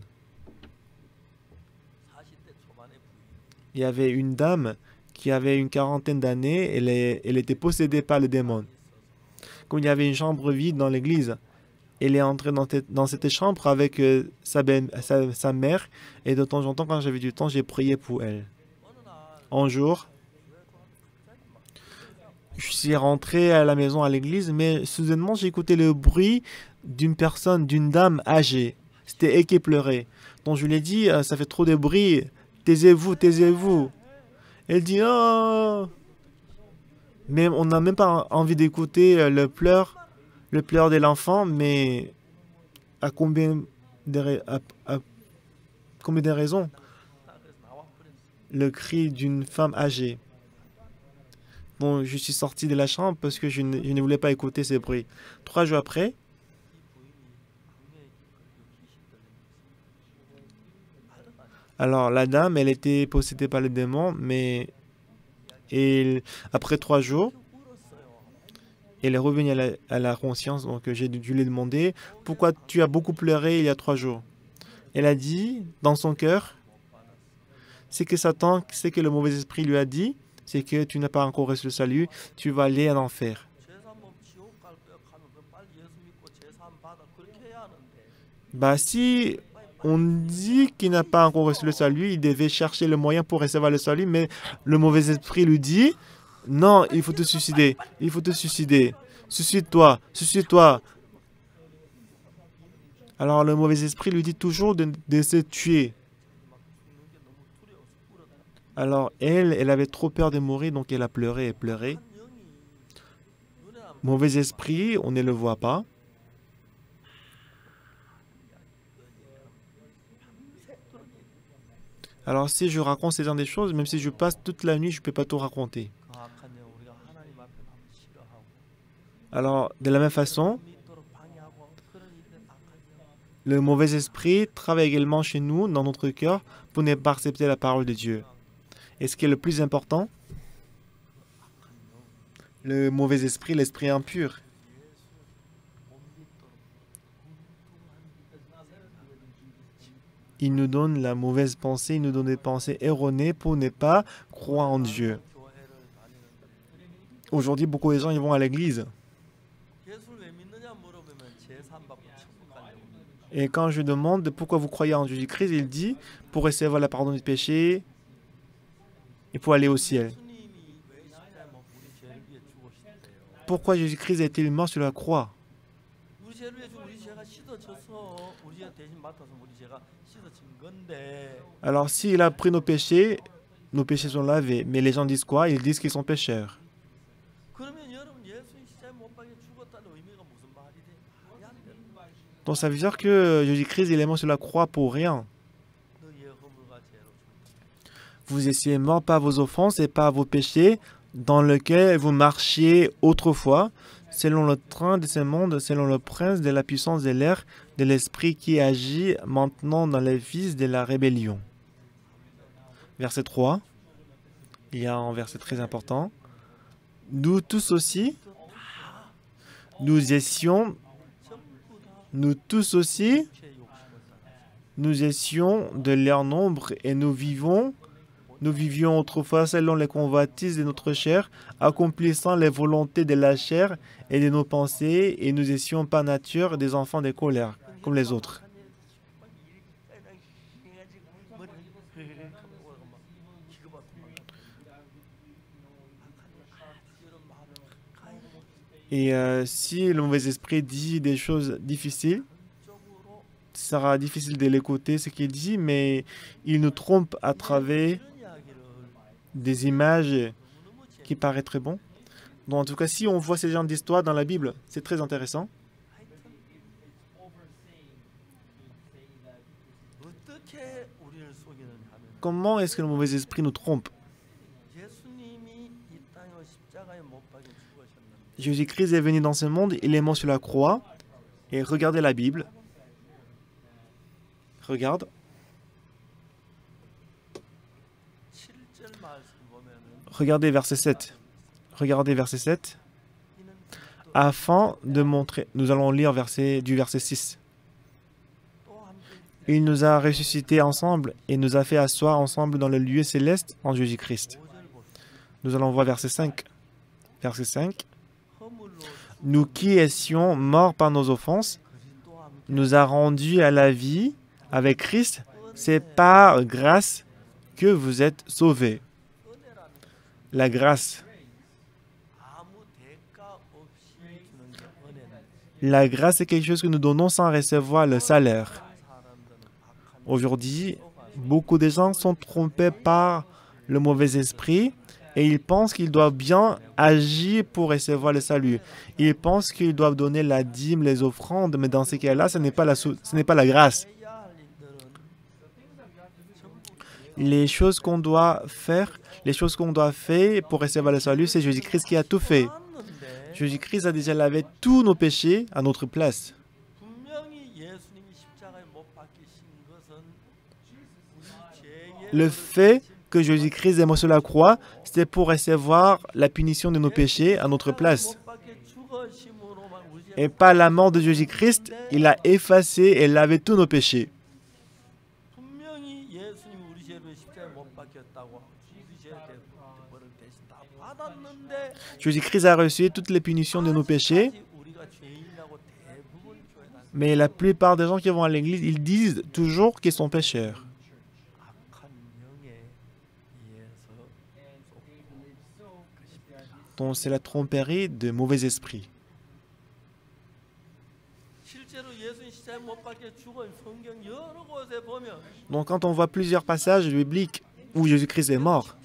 il y avait une dame qui avait une quarantaine d'années, elle était possédée par le démon. Comme il y avait une chambre vide dans l'église, elle est entrée dans cette chambre avec sa mère, et de temps en temps, quand j'avais du temps, j'ai prié pour elle. Un jour, je suis rentré à la maison, à l'église, mais soudainement, j'ai écouté le bruit d'une personne, d'une dame âgée. C'était elle qui pleurait. Donc je lui ai dit, ça fait trop de bruit, taisez-vous, taisez-vous. Elle dit, oh! Mais on n'a même pas envie d'écouter le pleur de l'enfant, mais à combien combien de raisons? Le cri d'une femme âgée. Bon, je suis sorti de la chambre parce que je ne voulais pas écouter ces bruits. 3 jours après, alors la dame, elle était possédée par le démon, mais après 3 jours, elle est revenue à la conscience. Donc j'ai dû lui demander, pourquoi tu as beaucoup pleuré il y a 3 jours? Elle a dit, dans son cœur, c'est que Satan, c'est que le mauvais esprit lui a dit, c'est que tu n'as pas encore reçu le salut, tu vas aller en enfer. Bah si on dit qu'il n'a pas encore reçu le salut, il devait chercher le moyen pour recevoir le salut, mais le mauvais esprit lui dit, non, il faut te suicider, il faut te suicider, suicide-toi, suicide-toi. Alors le mauvais esprit lui dit toujours de se tuer. Alors elle avait trop peur de mourir, donc elle a pleuré et pleuré. Mauvais esprit, on ne le voit pas. Alors si je raconte ces genre des choses, même si je passe toute la nuit, je ne peux pas tout raconter. Alors de la même façon, le mauvais esprit travaille également chez nous, dans notre cœur, pour ne pas accepter la parole de Dieu. Et ce qui est le plus important, le mauvais esprit, l'esprit impur. Il nous donne la mauvaise pensée, il nous donne des pensées erronées pour ne pas croire en Dieu. Aujourd'hui, beaucoup de gens ils vont à l'église. Et quand je demande pourquoi vous croyez en Jésus-Christ, il dit pour recevoir la pardon du péché et pour aller au ciel. Pourquoi Jésus-Christ est-il mort sur la croix? Alors, s'il a pris nos péchés sont lavés. Mais les gens disent quoi? Ils disent qu'ils sont pécheurs. Donc, ça veut dire que Jésus-Christ il est mort sur la croix pour rien. Vous étiez mort par vos offenses et par vos péchés dans lesquels vous marchiez autrefois, selon le train de ce monde, selon le prince de la puissance de l'air, de l'esprit qui agit maintenant dans les fils de la rébellion. Verset 3, il y a un verset très important. Nous tous aussi, nous tous aussi, nous étions de leur nombre et nous vivions autrefois selon les convoitises de notre chair, accomplissant les volontés de la chair et de nos pensées, et nous étions par nature des enfants de colère, comme les autres. Et si le mauvais esprit dit des choses difficiles, ce sera difficile de l'écouter, ce qu'il dit, mais il nous trompe à travers des images qui paraissent très bons. Donc, en tout cas, si on voit ces genres d'histoires dans la Bible, c'est très intéressant. Comment est-ce que le mauvais esprit nous trompe? Jésus-Christ est venu dans ce monde, il est mort sur la croix. Et regardez la Bible. Regarde. Regardez verset 7. Regardez verset 7. Afin de montrer... Nous allons lire du verset 6. Il nous a ressuscités ensemble et nous a fait asseoir ensemble dans le lieu céleste en Jésus-Christ. Nous allons voir verset 5. Verset 5. Nous qui étions morts par nos offenses, nous a rendus à la vie avec Christ. C'est par grâce que vous êtes sauvés. La grâce. La grâce est quelque chose que nous donnons sans recevoir le salaire. Aujourd'hui, beaucoup de gens sont trompés par le mauvais esprit et ils pensent qu'ils doivent bien agir pour recevoir le salut. Ils pensent qu'ils doivent donner la dîme, les offrandes, mais dans ce cas-là, ce n'est pas la grâce. Les choses qu'on doit faire pour recevoir le salut, c'est Jésus-Christ qui a tout fait. Jésus-Christ a déjà lavé tous nos péchés à notre place. Le fait que Jésus-Christ est mort sur la croix, c'était pour recevoir la punition de nos péchés à notre place. Et par la mort de Jésus-Christ, il a effacé et lavé tous nos péchés. Jésus-Christ a reçu toutes les punitions de nos péchés. Mais la plupart des gens qui vont à l'église, ils disent toujours qu'ils sont pécheurs. Donc c'est la tromperie de mauvais esprits. Donc quand on voit plusieurs passages bibliques où Jésus-Christ est mort,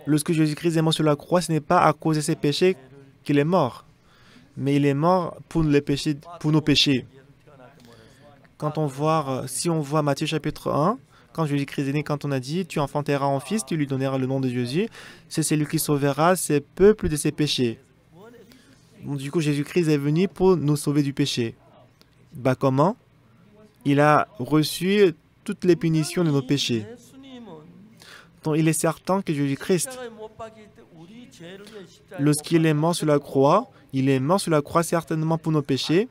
lorsque Jésus-Christ est mort sur la croix, ce n'est pas à cause de ses péchés qu'il est mort, mais il est mort pour nos péchés. Si on voit Matthieu chapitre 1, quand Jésus-Christ est né, quand on a dit « Tu enfanteras un fils, tu lui donneras le nom de Jésus, c'est celui qui sauvera ses peuples de ses péchés. » Donc, du coup, Jésus-Christ est venu pour nous sauver du péché. Comment? Il a reçu toutes les punitions de nos péchés. Donc, il est certain que Jésus-Christ, lorsqu'il est mort sur la croix, il est mort sur la croix certainement pour nos péchés.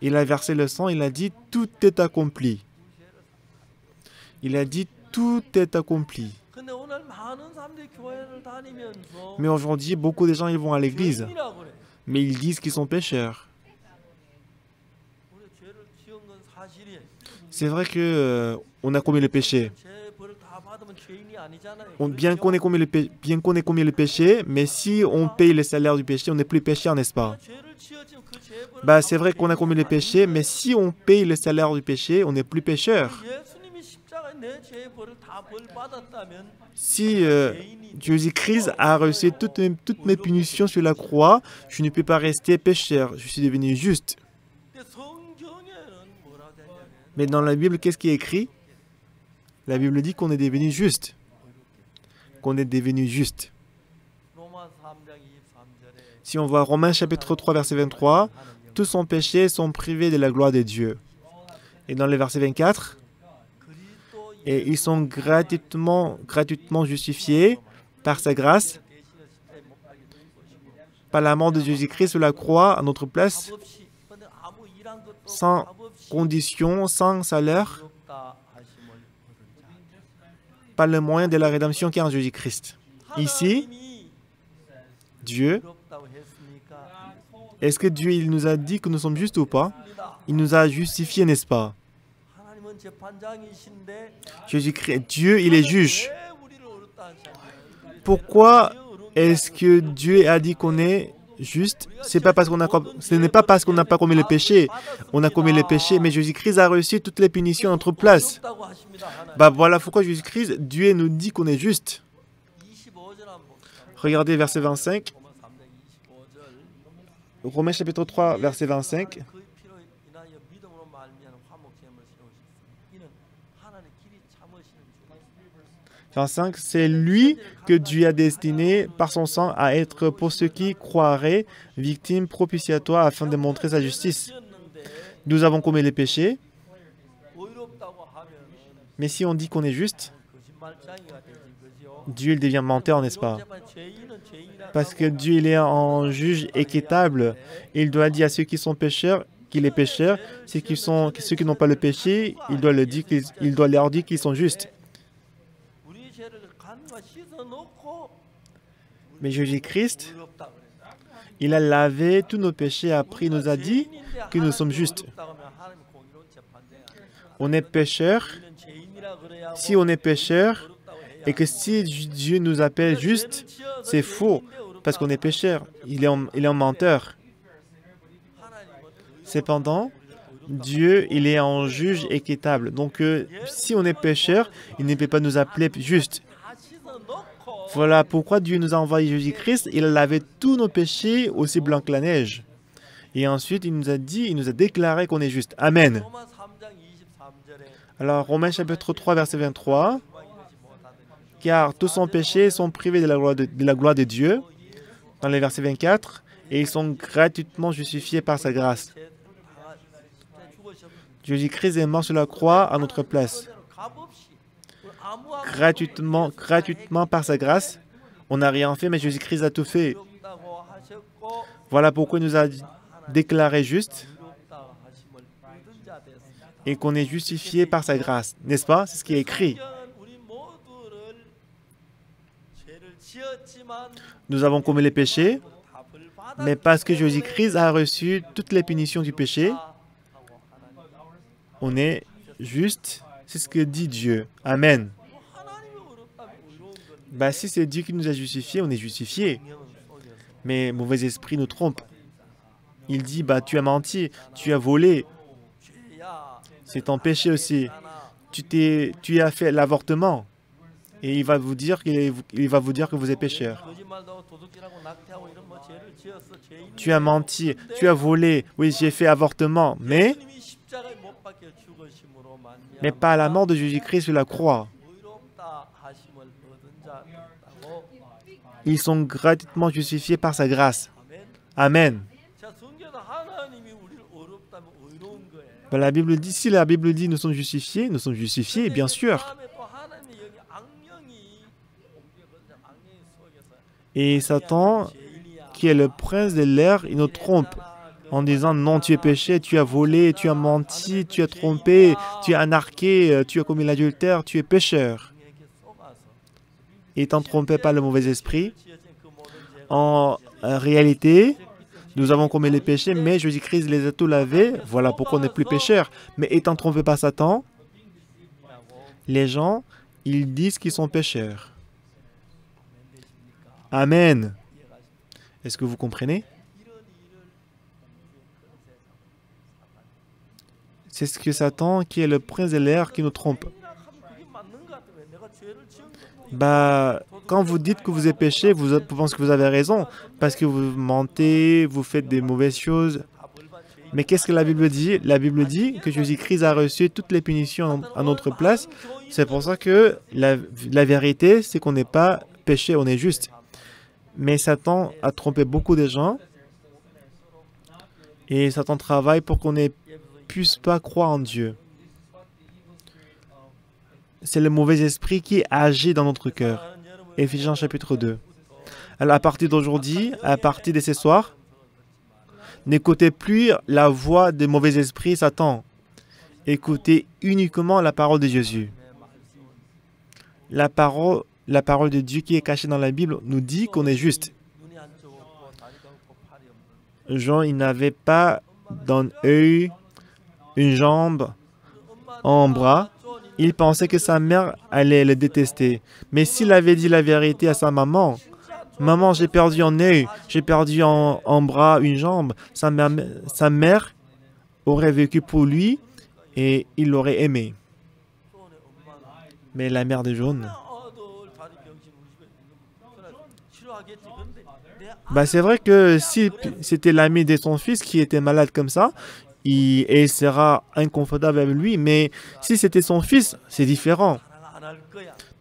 Il a versé le sang, il a dit « Tout est accompli ». Il a dit « Tout est accompli ». Mais aujourd'hui, beaucoup de gens ils vont à l'église, mais ils disent qu'ils sont pécheurs. C'est vrai que on a commis le péché. Bien qu'on ait commis le péché, mais si on paye le salaire du péché, on n'est plus pécheur, n'est-ce pas? C'est vrai qu'on a commis le péché, mais si on paye le salaire du péché, on n'est plus pécheur. Si Jésus-Christ a reçu toutes mes punitions sur la croix, je ne peux pas rester pécheur, je suis devenu juste. Mais dans la Bible, qu'est-ce qui est écrit? La Bible dit qu'on est devenu juste. Qu'on est devenu juste. Si on voit Romains chapitre 3, verset 23, tous sont péchés, sont privés de la gloire de Dieu. Et dans le verset 24, et ils sont gratuitement justifiés par sa grâce, par la mort de Jésus-Christ sur la croix à notre place, sans condition, sans salaire, par le moyen de la rédemption qui est en Jésus-Christ. Ici, Dieu, est-ce que Dieu il nous a dit que nous sommes justes ou pas? Il nous a justifiés, n'est-ce pas? Jésus-Christ, Dieu, il est juge. Pourquoi est-ce que Dieu a dit qu'on est juste? Ce n'est pas parce qu'on n'a pas commis le péché. On a commis le péché, mais Jésus-Christ a reçu toutes les punitions à notre place. Voilà pourquoi Jésus-Christ, Dieu nous dit qu'on est juste. Regardez verset 25. Romains chapitre 3, verset 25. 25, c'est lui que Dieu a destiné par son sang à être pour ceux qui croiraient victime propitiatoire afin de montrer sa justice. Nous avons commis les péchés, mais si on dit qu'on est juste, Dieu il devient menteur, n'est-ce pas? Parce que Dieu il est un juge équitable. Il doit dire à ceux qui sont pécheurs qu'il est pécheur, ceux qui n'ont pas le péché, il doit leur dire qu'ils sont justes. Mais Jésus-Christ, il a lavé tous nos péchés, après il nous a dit que nous sommes justes. On est pécheur. Si on est pécheur, et que si Dieu nous appelle juste, c'est faux, parce qu'on est pécheur. Il est un menteur. Cependant, Dieu, il est un juge équitable. Donc, si on est pécheur, il ne peut pas nous appeler juste. Voilà pourquoi Dieu nous a envoyé Jésus-Christ. Il a lavé tous nos péchés aussi blancs que la neige. Et ensuite, il nous a déclaré qu'on est juste. Amen. Alors, Romains chapitre 3, verset 23. Car tous sont péchés, sont privés de la gloire de Dieu. Dans les versets 24. Et ils sont gratuitement justifiés par sa grâce. Jésus-Christ est mort sur la croix à notre place. Gratuitement par sa grâce. On n'a rien fait, mais Jésus-Christ a tout fait. Voilà pourquoi il nous a déclarés justes et qu'on est justifié par sa grâce. N'est-ce pas? C'est ce qui est écrit. Nous avons commis les péchés, mais parce que Jésus-Christ a reçu toutes les punitions du péché, on est juste. C'est ce que dit Dieu. Amen. Si c'est Dieu qui nous a justifiés, on est justifiés. Mais mauvais esprit nous trompe. Il dit, tu as menti, tu as volé. C'est ton péché aussi. Tu as fait l'avortement. Et il va vous dire que vous êtes pécheur. Tu as menti, tu as volé. Oui, j'ai fait avortement. Mais pas à la mort de Jésus-Christ sur la croix. Ils sont gratuitement justifiés par sa grâce. Amen. La Bible dit, si la Bible dit nous sommes justifiés, bien sûr. Et Satan, qui est le prince de l'air, il nous trompe en disant non, tu es péché, tu as volé, tu as menti, tu as trompé, tu as anarqué, tu as commis l'adultère, tu es pécheur. étant trompés par le mauvais esprit. En réalité, nous avons commis les péchés, mais Jésus-Christ les a tous lavés. Voilà pourquoi on n'est plus pécheurs. Mais étant trompés par Satan, les gens, ils disent qu'ils sont pécheurs. Amen. Est-ce que vous comprenez? C'est ce que Satan, qui est le prince de l'air, qui nous trompe. Quand vous dites que vous êtes péché, vous pensez que vous avez raison, parce que vous mentez, vous faites des mauvaises choses. Mais qu'est-ce que la Bible dit? La Bible dit que Jésus-Christ a reçu toutes les punitions à notre place. C'est pour ça que la vérité, c'est qu'on n'est pas péché, on est juste. Mais Satan a trompé beaucoup de gens. Et Satan travaille pour qu'on ne puisse pas croire en Dieu. C'est le mauvais esprit qui agit dans notre cœur. Éphésiens chapitre 2. Alors à partir d'aujourd'hui, à partir de ce soir, n'écoutez plus la voix des mauvais esprits Satan. Écoutez uniquement la parole de Jésus. La parole de Dieu qui est cachée dans la Bible nous dit qu'on est juste. Jean, il n'avait pas d'un œil, une jambe, un bras. Il pensait que sa mère allait le détester. Mais s'il avait dit la vérité à sa maman, « Maman, j'ai perdu un œil, j'ai perdu un bras, une jambe », sa mère aurait vécu pour lui et il l'aurait aimé. Mais la mère de John, c'est vrai que si c'était l'ami de son fils qui était malade comme ça, il sera inconfortable avec lui, mais si c'était son fils, c'est différent.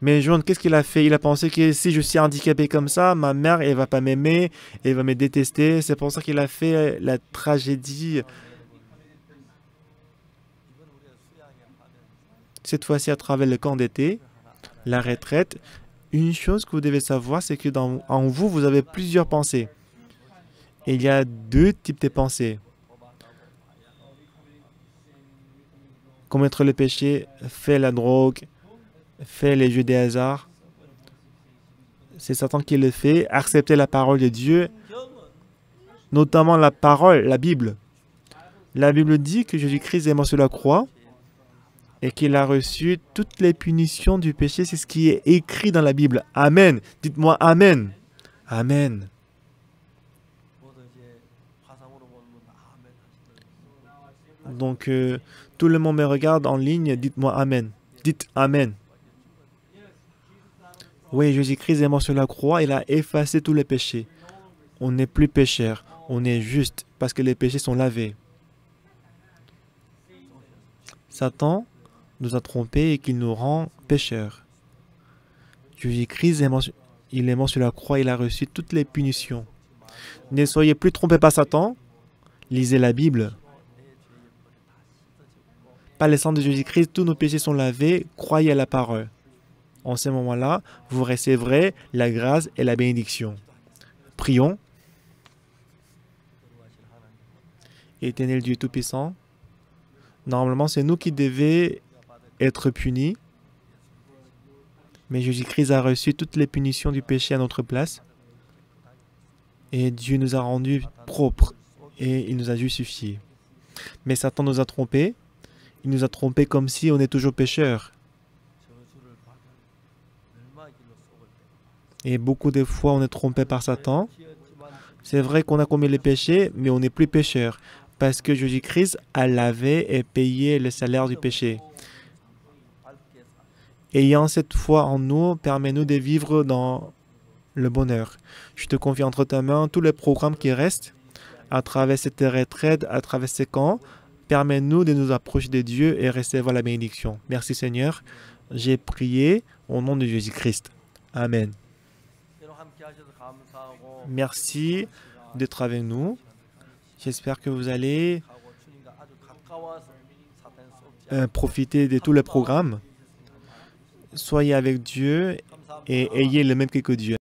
Mais John, qu'est-ce qu'il a fait? Il a pensé que si je suis handicapé comme ça, ma mère, elle va pas m'aimer, elle va me détester. C'est pour ça qu'il a fait la tragédie. Cette fois-ci, à travers le camp d'été, la retraite, une chose que vous devez savoir, c'est que en vous, vous avez plusieurs pensées. Et il y a deux types de pensées. Commettre le péché, faire la drogue, faire les jeux des hasards. C'est Satan qui le fait. Accepter la parole de Dieu, notamment la parole, la Bible. La Bible dit que Jésus-Christ est mort sur la croix et qu'il a reçu toutes les punitions du péché. C'est ce qui est écrit dans la Bible. Amen. Dites-moi Amen. Amen. Donc, tout le monde me regarde en ligne, dites-moi Amen. Dites Amen. Oui, Jésus-Christ est mort sur la croix, il a effacé tous les péchés. On n'est plus pécheur, on est juste parce que les péchés sont lavés. Satan nous a trompés et qu'il nous rend pécheurs. Jésus-Christ il est mort sur la croix, il a reçu toutes les punitions. Ne soyez plus trompés par Satan, lisez la Bible. Par le sang de Jésus-Christ, tous nos péchés sont lavés, croyez à la parole. En ce moment-là, vous recevrez la grâce et la bénédiction. Prions. Éternel Dieu Tout-Puissant, normalement, c'est nous qui devions être punis, mais Jésus-Christ a reçu toutes les punitions du péché à notre place, et Dieu nous a rendus propres, et il nous a justifiés. Mais Satan nous a trompés. Il nous a trompés comme si on est toujours pécheurs. Et beaucoup de fois, on est trompé par Satan. C'est vrai qu'on a commis les péchés, mais on n'est plus pécheurs. Parce que Jésus-Christ a lavé et payé le salaire du péché. Ayant cette foi en nous, permet-nous de vivre dans le bonheur. Je te confie entre ta main tous les programmes qui restent à travers cette retraite, à travers ces camps. Permets-nous de nous approcher de Dieu et recevoir la bénédiction. Merci Seigneur. J'ai prié au nom de Jésus-Christ. Amen. Merci d'être avec nous. J'espère que vous allez profiter de tous les programmes. Soyez avec Dieu et ayez le même que Dieu.